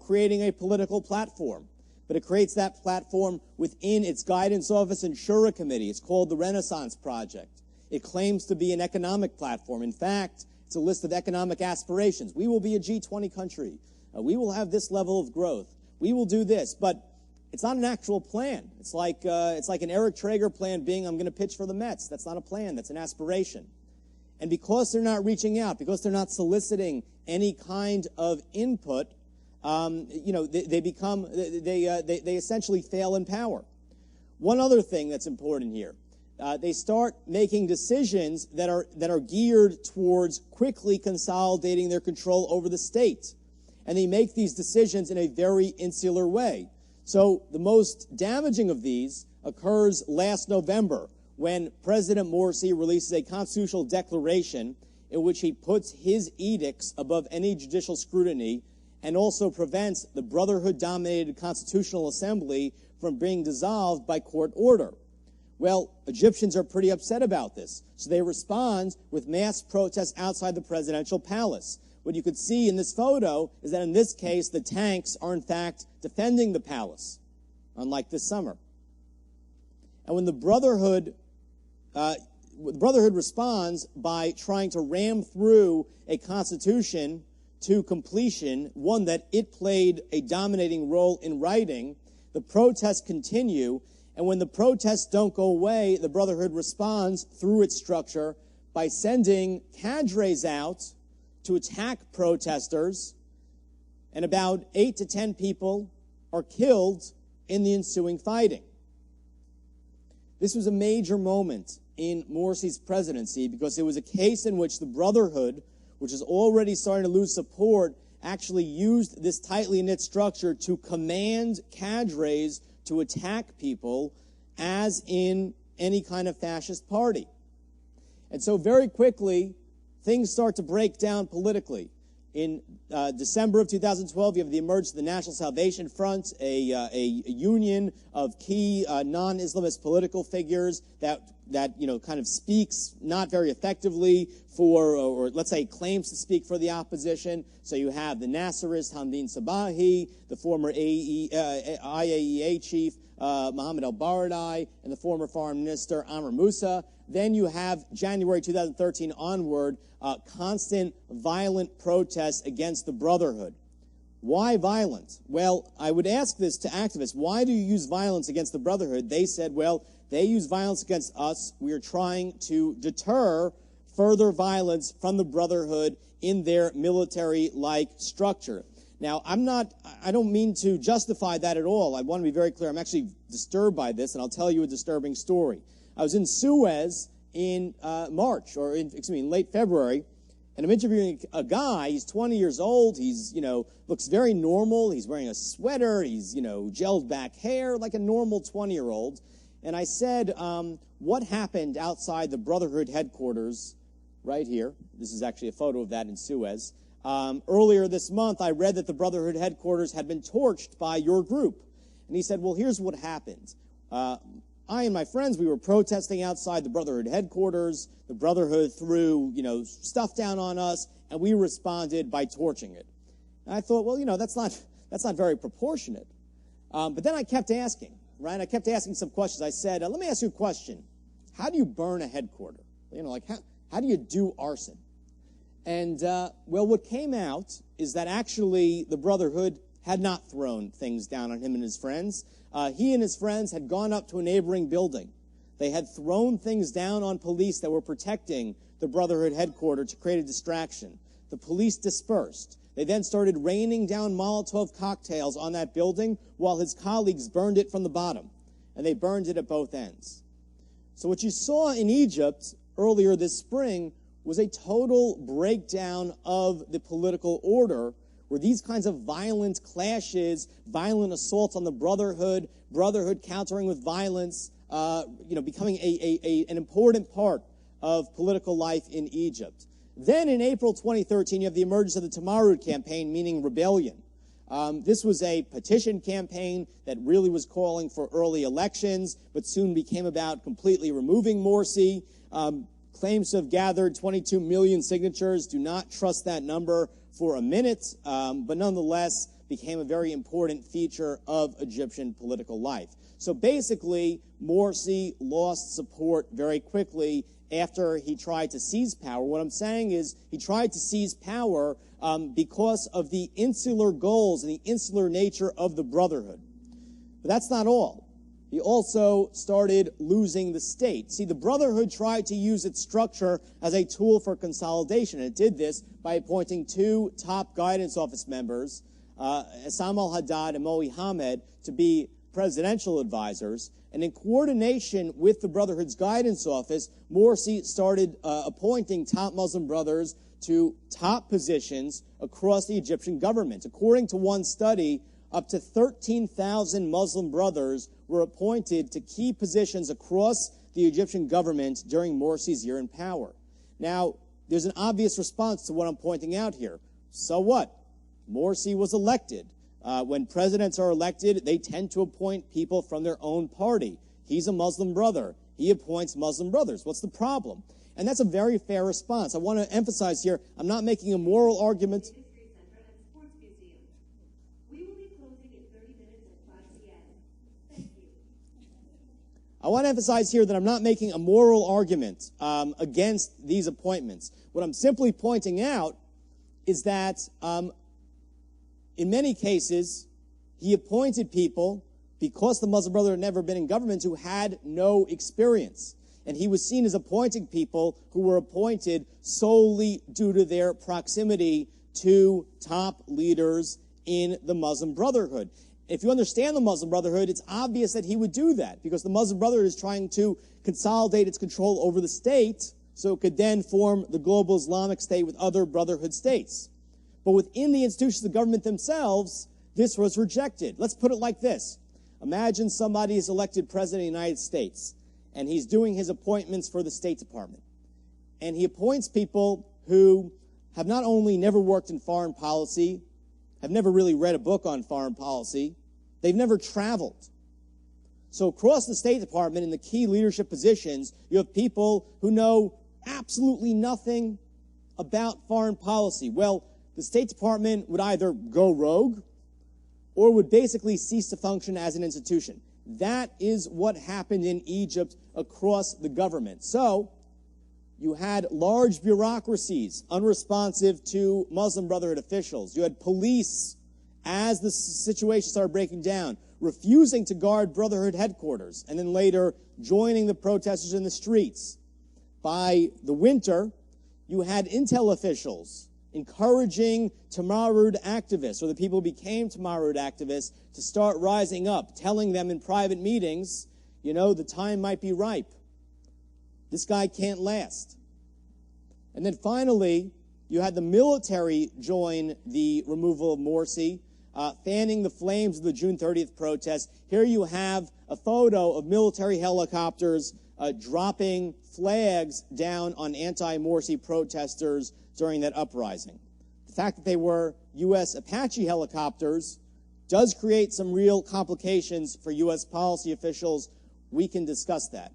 creating a political platform. But it creates that platform within its guidance office and Shura committee. It's called the Renaissance Project. It claims to be an economic platform. In fact, it's a list of economic aspirations. We will be a G20 country. We will have this level of growth. We will do this. But it's not an actual plan. It's like an Eric Trager plan being, I'm going to pitch for the Mets. That's not a plan. That's an aspiration. And because they're not reaching out, because they're not soliciting any kind of input, they essentially fail in power. One other thing that's important here. They start making decisions that are geared towards quickly consolidating their control over the state. And they make these decisions in a very insular way. So the most damaging of these occurs last November when President Morsi releases a constitutional declaration in which he puts his edicts above any judicial scrutiny and also prevents the Brotherhood-dominated Constitutional Assembly from being dissolved by court order. Well, Egyptians are pretty upset about this, so they respond with mass protests outside the presidential palace. What you could see in this photo is that in this case, the tanks are in fact defending the palace, unlike this summer. And when the Brotherhood responds by trying to ram through a constitution to completion, one that it played a dominating role in writing, the protests continue. And when the protests don't go away, the Brotherhood responds through its structure by sending cadres out to attack protesters, and about 8 to 10 people are killed in the ensuing fighting. This was a major moment in Morsi's presidency because it was a case in which the Brotherhood, which is already starting to lose support, actually used this tightly knit structure to command cadres to attack people, as in any kind of fascist party. And so very quickly, things start to break down politically. In December of 2012, you have the emergence of the National Salvation Front, a union of key non-Islamist political figures that kind of speaks not very effectively for, or let's say claims to speak for the opposition. So you have the Nasserist Hamdin Sabahi, the former IAEA chief Mohammed al-Baradei, and the former foreign minister Amr Moussa. Then you have January 2013 onward, constant violent protests against the Brotherhood. Why violent? Well, I would ask this to activists. Why do you use violence against the Brotherhood? They said, well, they use violence against us. We are trying to deter further violence from the Brotherhood in their military-like structure. Now, I don't mean to justify that at all. I want to be very clear. I'm actually disturbed by this, and I'll tell you a disturbing story. I was in Suez in in late February, and I'm interviewing a guy. He's 20 years old. He's, looks very normal. He's wearing a sweater. He's, gelled back hair like a normal 20-year-old. And I said, what happened outside the Brotherhood headquarters right here? This is actually a photo of that in Suez. Earlier this month, I read that the Brotherhood headquarters had been torched by your group. And he said, well, here's what happened. I and my friends, we were protesting outside the Brotherhood headquarters. The Brotherhood threw, stuff down on us, and we responded by torching it. And I thought, well, that's not very proportionate. But then I kept asking, right? I kept asking some questions. I said, let me ask you a question. How do you burn a headquarter? How do you do arson? And, what came out is that actually the Brotherhood had not thrown things down on him and his friends. He and his friends had gone up to a neighboring building. They had thrown things down on police that were protecting the Brotherhood headquarters to create a distraction. The police dispersed. They then started raining down Molotov cocktails on that building while his colleagues burned it from the bottom. And they burned it at both ends. So what you saw in Egypt earlier this spring was a total breakdown of the political order, where these kinds of violent clashes, violent assaults on the Brotherhood countering with violence, becoming an important part of political life in Egypt. Then in April 2013, you have the emergence of the Tamarud campaign, meaning rebellion. This was a petition campaign that really was calling for early elections, but soon became about completely removing Morsi. Claims to have gathered 22 million signatures. Do not trust that number for a minute, but nonetheless became a very important feature of Egyptian political life. So basically, Morsi lost support very quickly after he tried to seize power. What I'm saying is he tried to seize power because of the insular goals and the insular nature of the Brotherhood. But that's not all. He also started losing the state. See, the Brotherhood tried to use its structure as a tool for consolidation. It did this by appointing two top guidance office members, Essam al-Haddad and Mohi Hamed, to be presidential advisors. And in coordination with the Brotherhood's guidance office, Morsi started appointing top Muslim brothers to top positions across the Egyptian government. According to one study, up to 13,000 Muslim brothers were appointed to key positions across the Egyptian government during Morsi's year in power. Now, there's an obvious response to what I'm pointing out here. So what? Morsi was elected. When presidents are elected, they tend to appoint people from their own party. He's a Muslim brother. He appoints Muslim brothers. What's the problem? And that's a very fair response. I want to emphasize here, I'm not making a moral argument. I want to emphasize here that I'm not making a moral argument against these appointments. What I'm simply pointing out is that in many cases, he appointed people, because the Muslim Brotherhood had never been in government, who had no experience. And he was seen as appointing people who were appointed solely due to their proximity to top leaders in the Muslim Brotherhood. If you understand the Muslim Brotherhood, it's obvious that he would do that, because the Muslim Brotherhood is trying to consolidate its control over the state so it could then form the global Islamic state with other Brotherhood states. But within the institutions of government themselves, this was rejected. Let's put it like this. Imagine somebody is elected president of the United States, and he's doing his appointments for the State Department. And he appoints people who have not only never worked in foreign policy, have never really read a book on foreign policy, they've never traveled. So across the State Department, in the key leadership positions, you have people who know absolutely nothing about foreign policy. Well, the State Department would either go rogue or would basically cease to function as an institution. That is what happened in Egypt across the government. So you had large bureaucracies unresponsive to Muslim Brotherhood officials. You had police, as the situation started breaking down, refusing to guard Brotherhood headquarters, and then later joining the protesters in the streets. By the winter, you had intel officials encouraging Tamarud activists, or the people who became Tamarud activists, to start rising up, telling them in private meetings, you know, the time might be ripe. This guy can't last. And then finally, you had the military join the removal of Morsi, fanning the flames of the June 30th protest. Here you have a photo of military helicopters dropping flags down on anti-Morsi protesters during that uprising. The fact that they were U.S. Apache helicopters does create some real complications for U.S. policy officials. We can discuss that.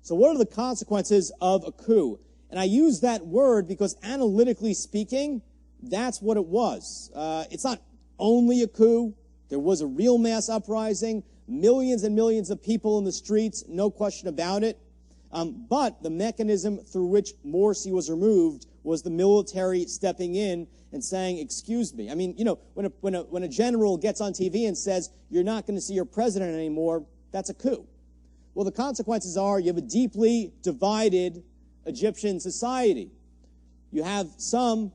So what are the consequences of a coup? And I use that word because analytically speaking, that's what it was. It's not only a coup. There was a real mass uprising, millions and millions of people in the streets, no question about it. But the mechanism through which Morsi was removed was the military stepping in and saying, excuse me. I mean, you know, when a general gets on TV and says, you're not going to see your president anymore, that's a coup. Well, the consequences are you have a deeply divided Egyptian society. You have some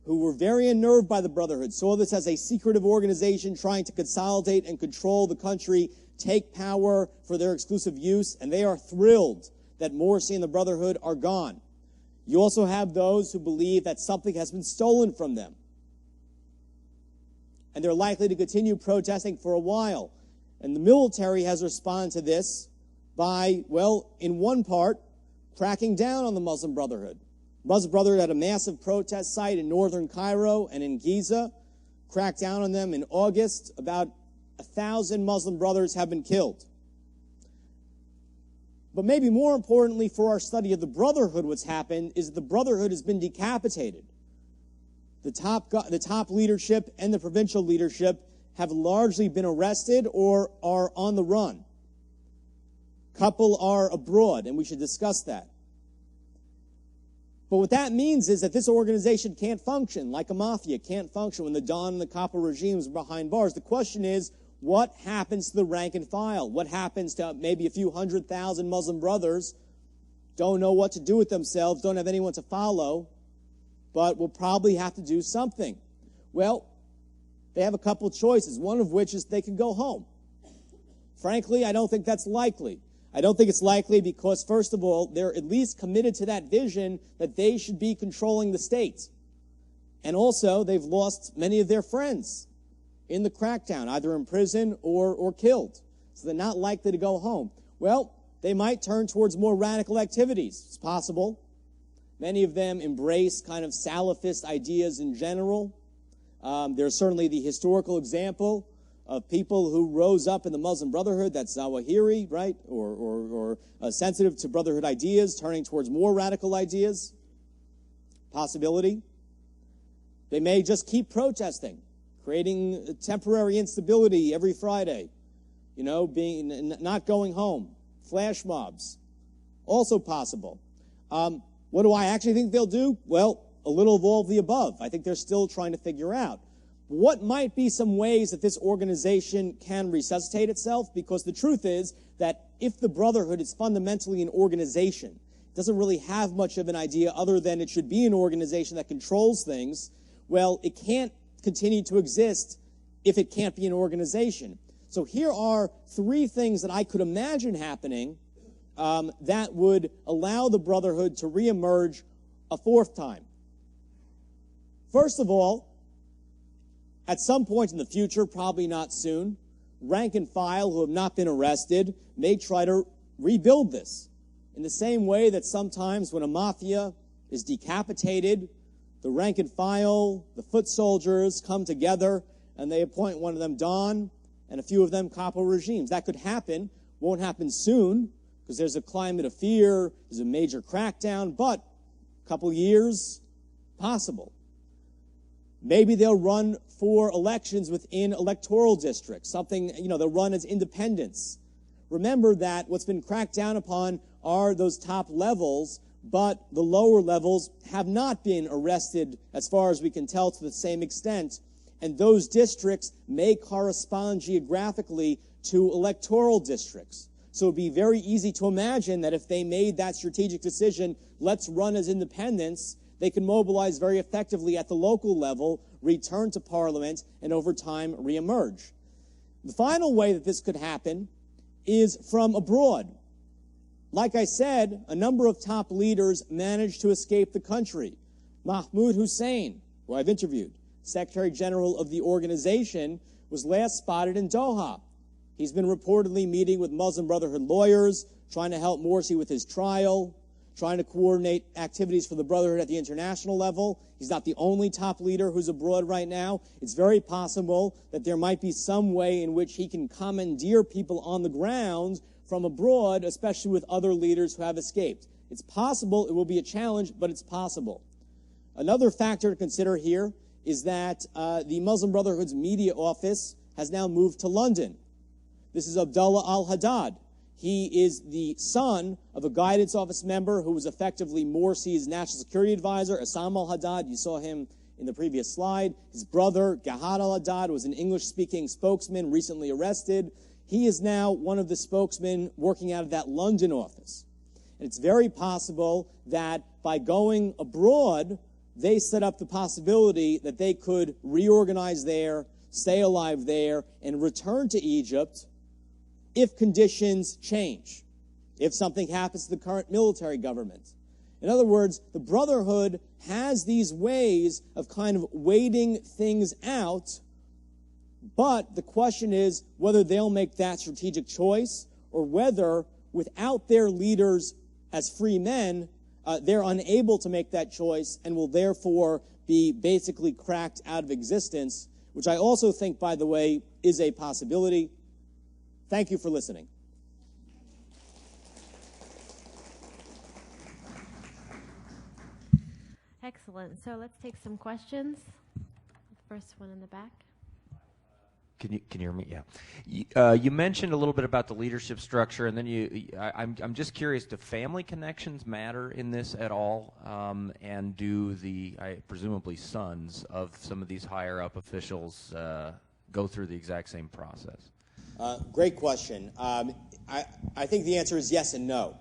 who were very unnerved by the Brotherhood, saw this as a secretive organization trying to consolidate and control the country, take power for their exclusive use, and they are thrilled that Morsi and the Brotherhood are gone. You also have those who believe that something has been stolen from them. And they're likely to continue protesting for a while. And the military has responded to this by, well, in one part, cracking down on the Muslim Brotherhood. Muslim Brotherhood had a massive protest site in northern Cairo and in Giza, cracked down on them in August. About 1,000 Muslim brothers have been killed. But maybe more importantly for our study of the Brotherhood, what's happened is that the Brotherhood has been decapitated. The top leadership and the provincial leadership have largely been arrested or are on the run. Couple are abroad, and we should discuss that. But what that means is that this organization can't function like a mafia, can't function when the Don and the Capo regimes are behind bars. The question is, what happens to the rank and file? What happens to maybe a few 100,000 Muslim brothers? Don't know what to do with themselves, don't have anyone to follow, but will probably have to do something. Well, they have a couple of choices, one of which is they can go home. Frankly, I don't think that's likely. I don't think it's likely because, first of all, they're at least committed to that vision that they should be controlling the state. And also, they've lost many of their friends in the crackdown, either in prison or killed. So they're not likely to go home. Well, they might turn towards more radical activities. It's possible. Many of them embrace kind of Salafist ideas in general. There's certainly the historical example of people who rose up in the Muslim Brotherhood, that's Zawahiri, right, or sensitive to Brotherhood ideas, turning towards more radical ideas. Possibility. They may just keep protesting, creating temporary instability every Friday, not going home, flash mobs. Also possible. What do I actually think they'll do? Well, a little of all of the above. I think they're still trying to figure out. What might be some ways that this organization can resuscitate itself? Because the truth is that if the Brotherhood is fundamentally an organization, it doesn't really have much of an idea other than it should be an organization that controls things, well, it can't continue to exist if it can't be an organization. So here are three things that I could imagine happening that would allow the Brotherhood to reemerge a fourth time. First of all, at some point in the future, probably not soon, rank and file who have not been arrested may try to rebuild this. In the same way that sometimes when a mafia is decapitated, the rank and file, the foot soldiers come together and they appoint one of them Don and a few of them Capo regimes. That could happen. Won't happen soon because there's a climate of fear, there's a major crackdown, but a couple years, possible. Maybe they'll run for elections within electoral districts, something, they'll run as independents. Remember that what's been cracked down upon are those top levels, but the lower levels have not been arrested, as far as we can tell, to the same extent, and those districts may correspond geographically to electoral districts. So it would be very easy to imagine that if they made that strategic decision, let's run as independents, they can mobilize very effectively at the local level, return to Parliament, and over time reemerge. The final way that this could happen is from abroad. Like I said, a number of top leaders managed to escape the country. Mahmoud Hussein, who I've interviewed, Secretary General of the organization, was last spotted in Doha. He's been reportedly meeting with Muslim Brotherhood lawyers, trying to help Morsi with his trial, trying to coordinate activities for the Brotherhood at the international level. He's not the only top leader who's abroad right now. It's very possible that there might be some way in which he can commandeer people on the ground from abroad, especially with other leaders who have escaped. It's possible. It will be a challenge, but it's possible. Another factor to consider here is that the Muslim Brotherhood's media office has now moved to London. This is Abdullah al-Haddad. He is the son of a guidance office member who was effectively Morsi's national security advisor, Assam al-Haddad. You saw him in the previous slide. His brother, Gahad al-Haddad, was an English-speaking spokesman recently arrested. He is now one of the spokesmen working out of that London office. And it's very possible that by going abroad, they set up the possibility that they could reorganize there, stay alive there, and return to Egypt if conditions change, if something happens to the current military government. In other words, the Brotherhood has these ways of kind of waiting things out, but the question is whether they'll make that strategic choice or whether, without their leaders as free men, they're unable to make that choice and will therefore be basically cracked out of existence which I also think, by the way, is a possibility. Thank you for listening. Excellent. So let's take some questions. The first one in the back. Can you hear me? Yeah. You mentioned a little bit about the leadership structure, and then I'm just curious, do family connections matter in this at all? And do presumably sons of some of these higher up officials go through the exact same process? Great question. I think the answer is yes and no.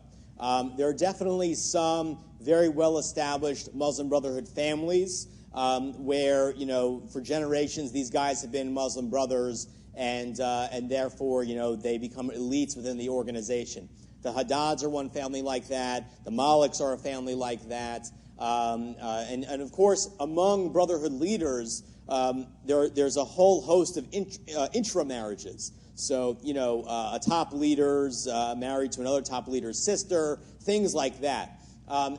There are definitely some very well-established Muslim Brotherhood families where, for generations these guys have been Muslim brothers, and therefore, they become elites within the organization. The Haddads are one family like that. The Maliks are a family like that. And of course, among Brotherhood leaders, there's a whole host of intramarriages. So, a top leader's married to another top leader's sister, things like that.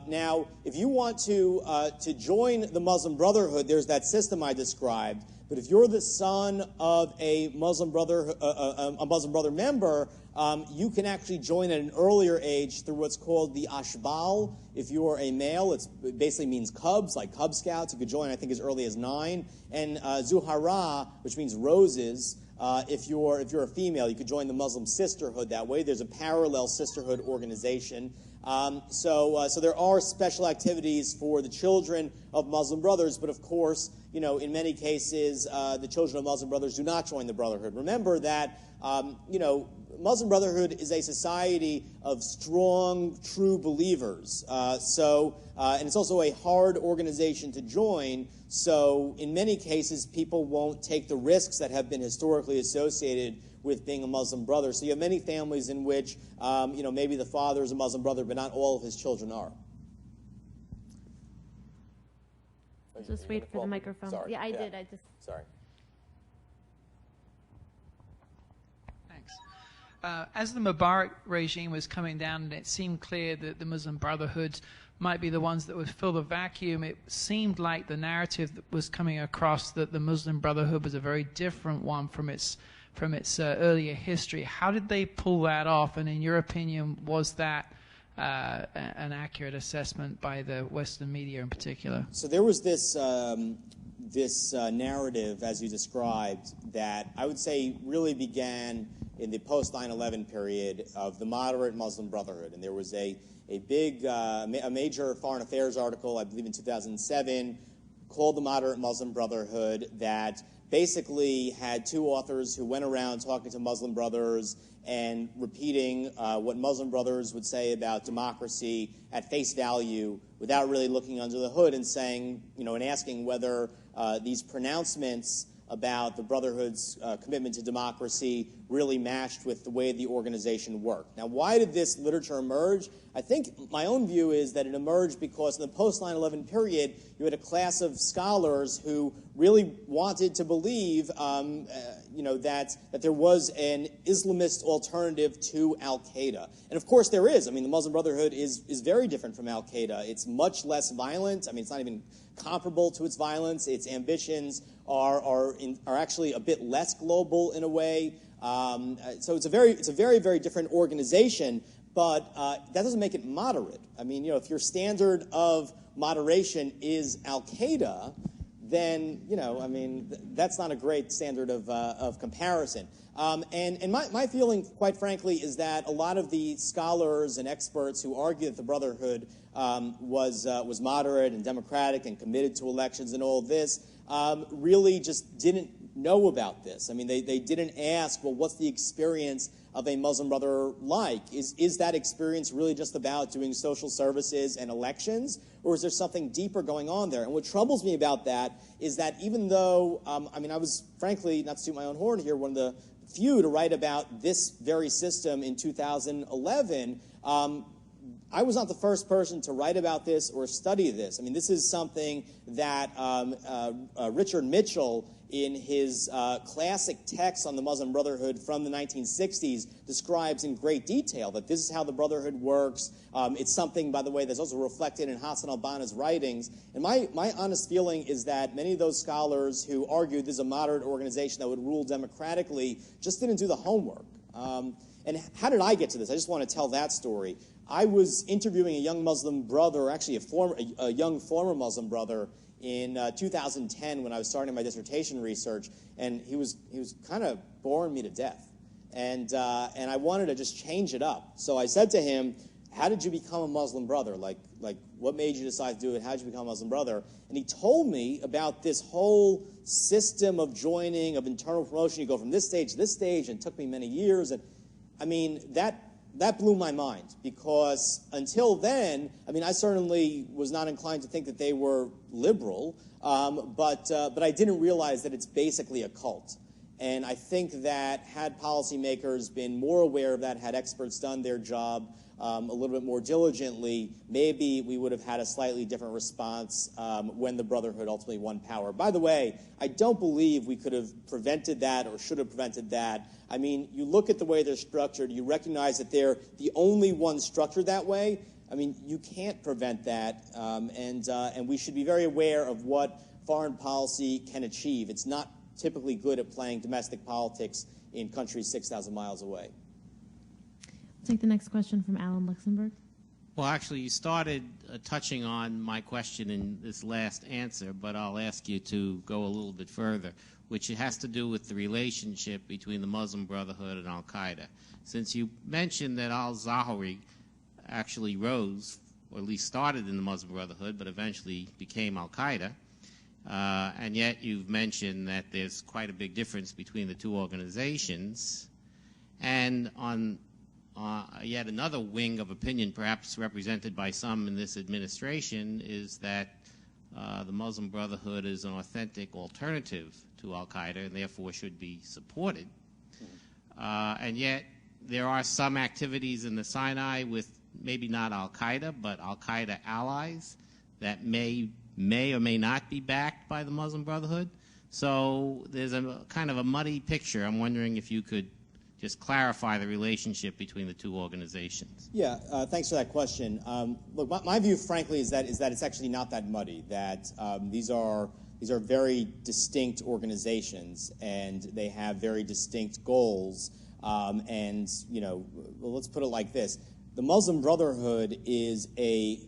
Now, if you want to join the Muslim Brotherhood, there's that system I described. But if you're the son of a Muslim brother member, you can actually join at an earlier age through what's called the Ashbal. If you're a male, it basically means cubs, like Cub Scouts. You could join, I think, as early as 9. And Zuhara, which means roses. If you're a female, you could join the Muslim Sisterhood that way. There's a parallel sisterhood organization. So there are special activities for the children of Muslim brothers, but of course, in many cases, the children of Muslim brothers do not join the Brotherhood. Remember that, Muslim Brotherhood is a society of strong, true believers. And it's also a hard organization to join. So in many cases, people won't take the risks that have been historically associated with being a Muslim brother. So you have many families in which, maybe the father is a Muslim brother, but not all of his children are. Just wait for the microphone. Sorry. Yeah, I did. Sorry. Thanks. As the Mubarak regime was coming down and it seemed clear that the Muslim Brotherhood might be the ones that would fill the vacuum, it seemed like the narrative that was coming across that the Muslim Brotherhood was a very different one from its earlier history. How did they pull that off? And in your opinion, was that an accurate assessment by the Western media in particular? So there was this narrative, as you described, that I would say really began in the post-9/11 period of the moderate Muslim Brotherhood. And there was a major foreign affairs article, I believe in 2007, called the Moderate Muslim Brotherhood, that basically had two authors who went around talking to Muslim brothers and repeating what Muslim brothers would say about democracy at face value without really looking under the hood and saying, and asking whether these pronouncements about the Brotherhood's commitment to democracy really matched with the way the organization worked. Now, why did this literature emerge? I think my own view is that it emerged because in the post-9/11 period, you had a class of scholars who really wanted to believe, that there was an Islamist alternative to Al-Qaeda. And of course there is. I mean, the Muslim Brotherhood is very different from Al-Qaeda. It's much less violent. I mean, it's not even comparable to its violence. Its ambitions are actually a bit less global in a way. So it's a very, very different organization, but that doesn't make it moderate. I mean, if your standard of moderation is Al-Qaeda, then, that's not a great standard of comparison. And my feeling, quite frankly, is that a lot of the scholars and experts who argue that the Brotherhood was moderate and democratic and committed to elections and all of this really just didn't know about this. I mean, they didn't ask, well, what's the experience of a Muslim brother like? Is that experience really just about doing social services and elections, or is there something deeper going on there? And what troubles me about that is that even though, I was, frankly, not to toot my own horn here, one of the few to write about this very system in 2011, I was not the first person to write about this or study this. I mean, this is something that Richard Mitchell, in his classic text on the Muslim Brotherhood from the 1960s, describes in great detail, that this is how the Brotherhood works. It's something, by the way, that's also reflected in Hassan al-Banna's writings. And my honest feeling is that many of those scholars who argued this is a moderate organization that would rule democratically just didn't do the homework. And how did I get to this? I just want to tell that story. I was interviewing a young Muslim brother, or actually a young former Muslim brother, in 2010 when I was starting my dissertation research, and he was kind of boring me to death, and I wanted to just change it up. So I said to him, "How did you become a Muslim brother? Like what made you decide to do it? How did you become a Muslim brother?" And he told me about this whole system of joining, of internal promotion. You go from this stage to this stage, and it took me many years. And I mean, that blew my mind, because until then, I mean, I certainly was not inclined to think that they were liberal, but I didn't realize that it's basically a cult. And I think that had policymakers been more aware of that, had experts done their job a little bit more diligently, maybe we would have had a slightly different response when the Brotherhood ultimately won power. By the way, I don't believe we could have prevented that or should have prevented that. I mean, you look at the way they're structured, you recognize that they're the only ones structured that way. I mean, you can't prevent that, and we should be very aware of what foreign policy can achieve. It's not typically good at playing domestic politics in countries 6,000 miles away. We'll take the next question from Alan Luxembourg. Well, actually, you started touching on my question in this last answer, but I'll ask you to go a little bit further, which has to do with the relationship between the Muslim Brotherhood and al-Qaeda. Since you mentioned that al-Zawahiri actually rose, or at least started in the Muslim Brotherhood, but eventually became al-Qaeda, and yet you've mentioned that there's quite a big difference between the two organizations, and on yet another wing of opinion, perhaps represented by some in this administration, is that the Muslim Brotherhood is an authentic alternative to al-Qaeda and therefore should be supported. And yet there are some activities in the Sinai with maybe not al-Qaeda, but al-Qaeda allies that may or may not be backed by the Muslim Brotherhood. So there's a kind of a muddy picture. I'm wondering if you could just clarify the relationship between the two organizations. Yeah, thanks for that question. Look, my view, frankly, is that it's actually not that muddy. That these are very distinct organizations, and they have very distinct goals. And well, let's put it like this: the Muslim Brotherhood is a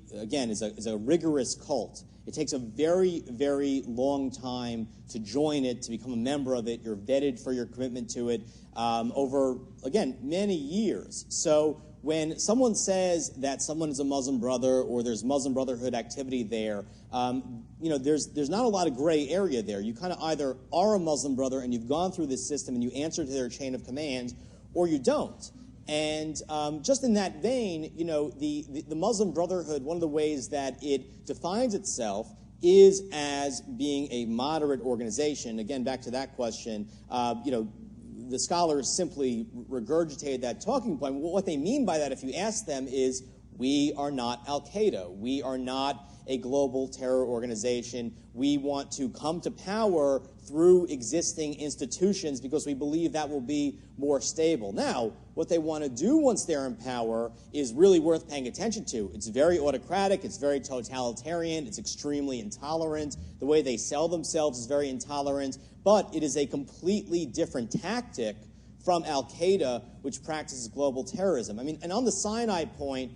rigorous cult. It takes a very, very long time to join it, to become a member of it. You're vetted for your commitment to it over, again, many years. So when someone says that someone is a Muslim brother or there's Muslim Brotherhood activity there, there's not a lot of gray area there. You kind of either are a Muslim brother and you've gone through this system and you answer to their chain of command, or you don't. And just in that vein, the Muslim Brotherhood, one of the ways that it defines itself is as being a moderate organization. Again, back to that question, the scholars simply regurgitated that talking point. What they mean by that, if you ask them, is we are not al-Qaeda. We are not a global terror organization. We want to come to power through existing institutions because we believe that will be more stable. Now, what they want to do once they're in power is really worth paying attention to. It's very autocratic, it's very totalitarian, it's extremely intolerant. The way they sell themselves is very intolerant, but it is a completely different tactic from al-Qaeda, which practices global terrorism. I mean, and on the Sinai point,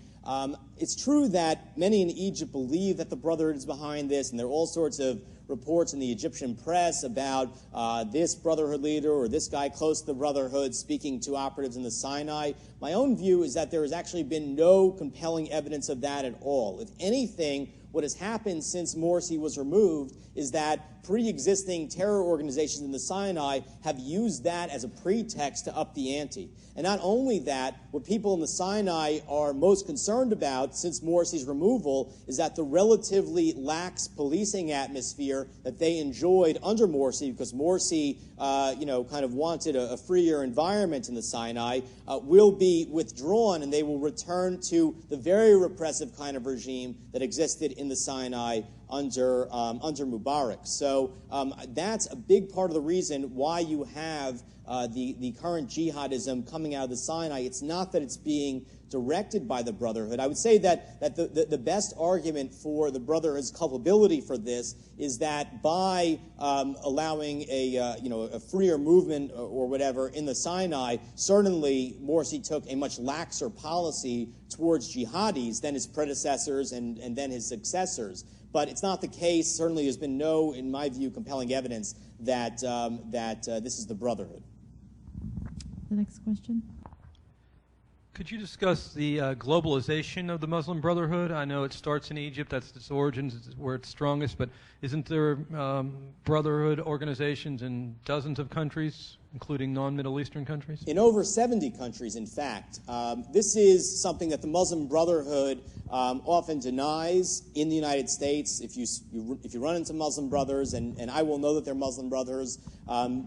it's true that many in Egypt believe that the Brotherhood is behind this, and there are all sorts of reports in the Egyptian press about this Brotherhood leader or this guy close to the Brotherhood speaking to operatives in the Sinai. My own view is that there has actually been no compelling evidence of that at all. If anything, what has happened since Morsi was removed is that pre-existing terror organizations in the Sinai have used that as a pretext to up the ante. And not only that, what people in the Sinai are most concerned about since Morsi's removal is that the relatively lax policing atmosphere that they enjoyed under Morsi, because Morsi, kind of wanted a freer environment in the Sinai, will be withdrawn, and they will return to the very repressive kind of regime that existed in the Sinai under Mubarak. So that's a big part of the reason why you have the current jihadism coming out of the Sinai. It's not that it's being directed by the Brotherhood. I would say that the best argument for the Brotherhood's culpability for this is that by allowing a freer movement or whatever in the Sinai, certainly Morsi took a much laxer policy towards jihadis than his predecessors and then his successors. But it's not the case. Certainly, there's been no, in my view, compelling evidence that this is the Brotherhood. The next question. Could you discuss the globalization of the Muslim Brotherhood? I know it starts in Egypt, that's its origins, it's where it's strongest, but isn't there Brotherhood organizations in dozens of countries, including non-Middle Eastern countries? In over 70 countries, in fact. This is something that the Muslim Brotherhood often denies in the United States. If you run into Muslim brothers, and I will know that they're Muslim brothers,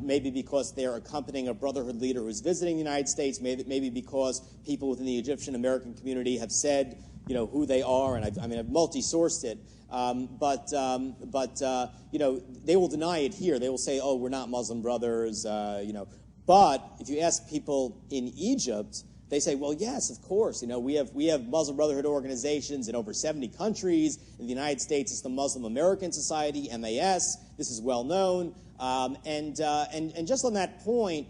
maybe because they're accompanying a Brotherhood leader who's visiting the United States, maybe because people within the Egyptian American community have said, who they are, and I've multi-sourced it. But they will deny it here. They will say, "Oh, we're not Muslim brothers," But if you ask people in Egypt, they say, "Well, yes, of course. We have Muslim Brotherhood organizations in over 70 countries. In the United States, it's the Muslim American Society, MAS. This is well known." And just on that point,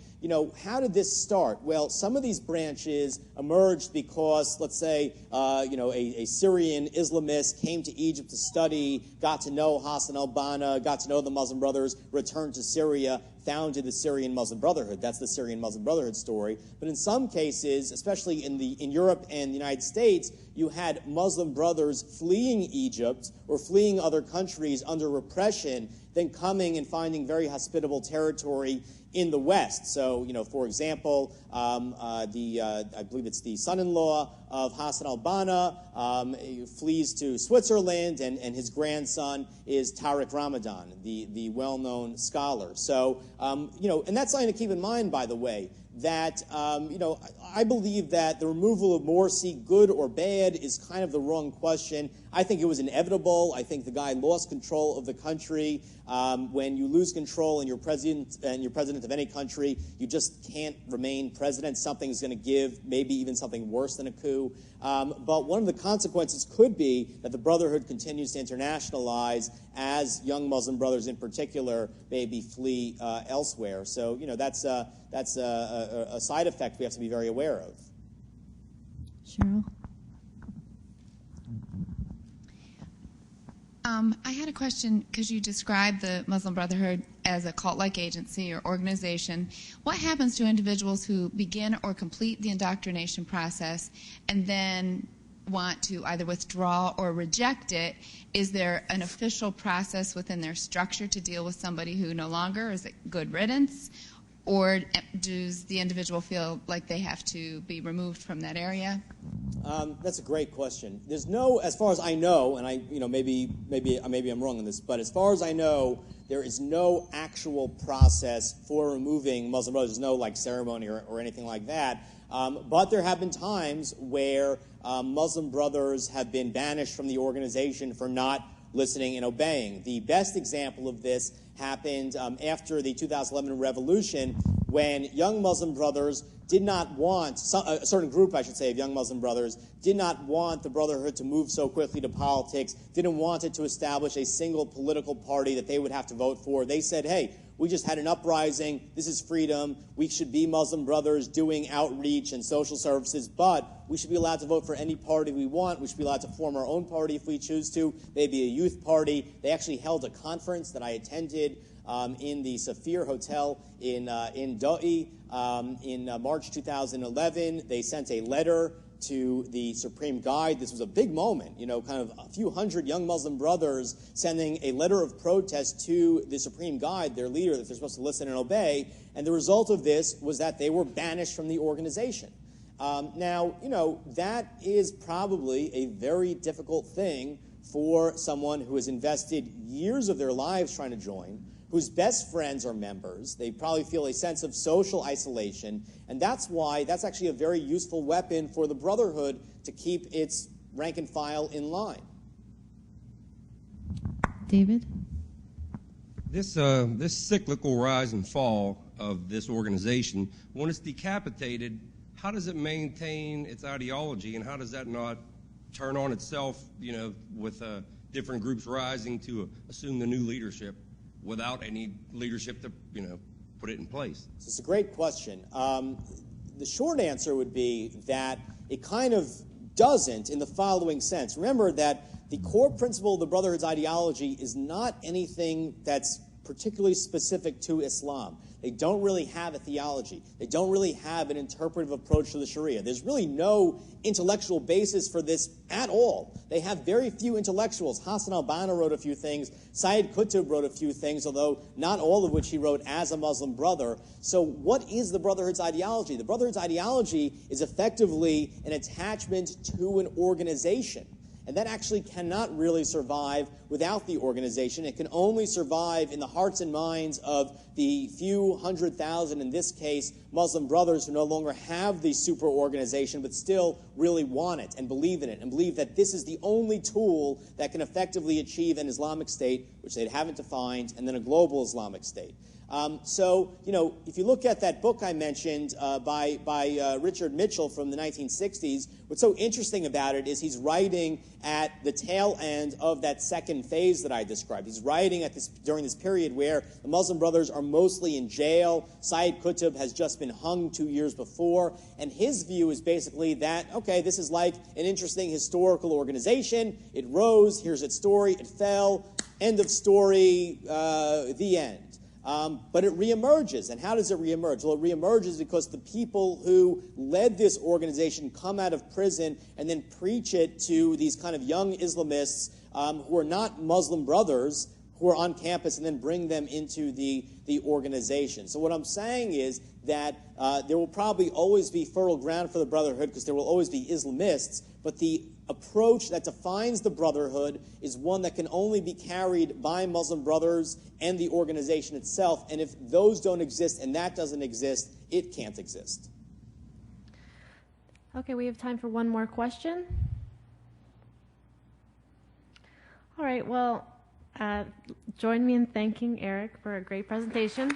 how did this start? Well, some of these branches emerged because, let's say, a Syrian Islamist came to Egypt to study, got to know Hassan al-Banna, got to know the Muslim Brothers, returned to Syria, founded the Syrian Muslim Brotherhood. That's the Syrian Muslim Brotherhood story. But in some cases, especially in Europe and the United States, you had Muslim brothers fleeing Egypt or fleeing other countries under repression, then coming and finding very hospitable territory in the West. So, for example, I believe it's the son-in-law of Hassan al-Banna flees to Switzerland, and his grandson is Tariq Ramadan, the well-known scholar. So, and that's something to keep in mind, by the way, that, I believe that the removal of Morsi, good or bad, is kind of the wrong question. I think it was inevitable. I think the guy lost control of the country. When you lose control and you're president of any country, you just can't remain president. Something's going to give, maybe even something worse than a coup. But one of the consequences could be that the Brotherhood continues to internationalize as young Muslim brothers in particular maybe flee elsewhere. So, that's a side effect we have to be very aware of. Cheryl? I had a question because you described the Muslim Brotherhood as a cult-like agency or organization. What happens to individuals who begin or complete the indoctrination process and then want to either withdraw or reject it? Is there an official process within their structure to deal with somebody who no longer? Is it good riddance? Or does the individual feel like they have to be removed from that area? That's a great question. There's no, as far as I know, and maybe I'm wrong on this, but as far as I know, there is no actual process for removing Muslim brothers. There's no ceremony or anything like that. But there have been times where Muslim brothers have been banished from the organization for not listening and obeying. The best example of this happened after the 2011 revolution, when young Muslim brothers did not want, a certain group, I should say, of young Muslim brothers did not want the Brotherhood to move so quickly to politics, didn't want it to establish a single political party that they would have to vote for. They said, hey, we just had an uprising, this is freedom, we should be Muslim brothers doing outreach and social services, but we should be allowed to vote for any party we want, we should be allowed to form our own party if we choose to, maybe a youth party. They actually held a conference that I attended in the Safir Hotel in Doi in March 2011. They sent a letter to the Supreme Guide. This was a big moment, you know, kind of a few hundred young Muslim brothers sending a letter of protest to the Supreme Guide, their leader, that they're supposed to listen and obey. And the result of this was that they were banished from the organization. Now, you know, that is probably a very difficult thing for someone who has invested years of their lives trying to join, whose best friends are members. They probably feel a sense of social isolation, and that's why that's actually a very useful weapon for the Brotherhood to keep its rank and file in line. David? This cyclical rise and fall of this organization, when it's decapitated, how does it maintain its ideology, and how does that not turn on itself, you know, with different groups rising to assume the new leadership without any leadership to, you know, put it in place? So it's a great question. The short answer would be that it kind of doesn't in the following sense. Remember that the core principle of the Brotherhood's ideology is not anything that's particularly specific to Islam. They don't really have a theology. They don't really have an interpretive approach to the Sharia. There's really no intellectual basis for this at all. They have very few intellectuals. Hassan al-Banna wrote a few things. Sayyid Qutb wrote a few things, although not all of which he wrote as a Muslim brother. So what is the Brotherhood's ideology? The Brotherhood's ideology is effectively an attachment to an organization. And that actually cannot really survive without the organization. It can only survive in the hearts and minds of the few 100,000, in this case, Muslim brothers who no longer have the super organization but still really want it and believe in it and believe that this is the only tool that can effectively achieve an Islamic state, which they haven't defined, and then a global Islamic state. So, you know, if you look at that book I mentioned by Richard Mitchell from the 1960s, what's so interesting about it is he's writing at the tail end of that second phase that I described. He's writing at during this period where the Muslim brothers are mostly in jail. Sayyid Qutb has just been hung 2 years before, and his view is basically that, okay, this is like an interesting historical organization. It rose, here's its story, it fell, end of story, the end. But it reemerges. And how does it reemerge? Well, it reemerges because the people who led this organization come out of prison and then preach it to these kind of young Islamists who are not Muslim brothers, who are on campus, and then bring them into the organization. So what I'm saying is that there will probably always be fertile ground for the Brotherhood because there will always be Islamists, but the approach that defines the Brotherhood is one that can only be carried by Muslim brothers and the organization itself. And if those don't exist and that doesn't exist, it can't exist. Okay, we have time for one more question. All right, well, join me in thanking Eric for a great presentation.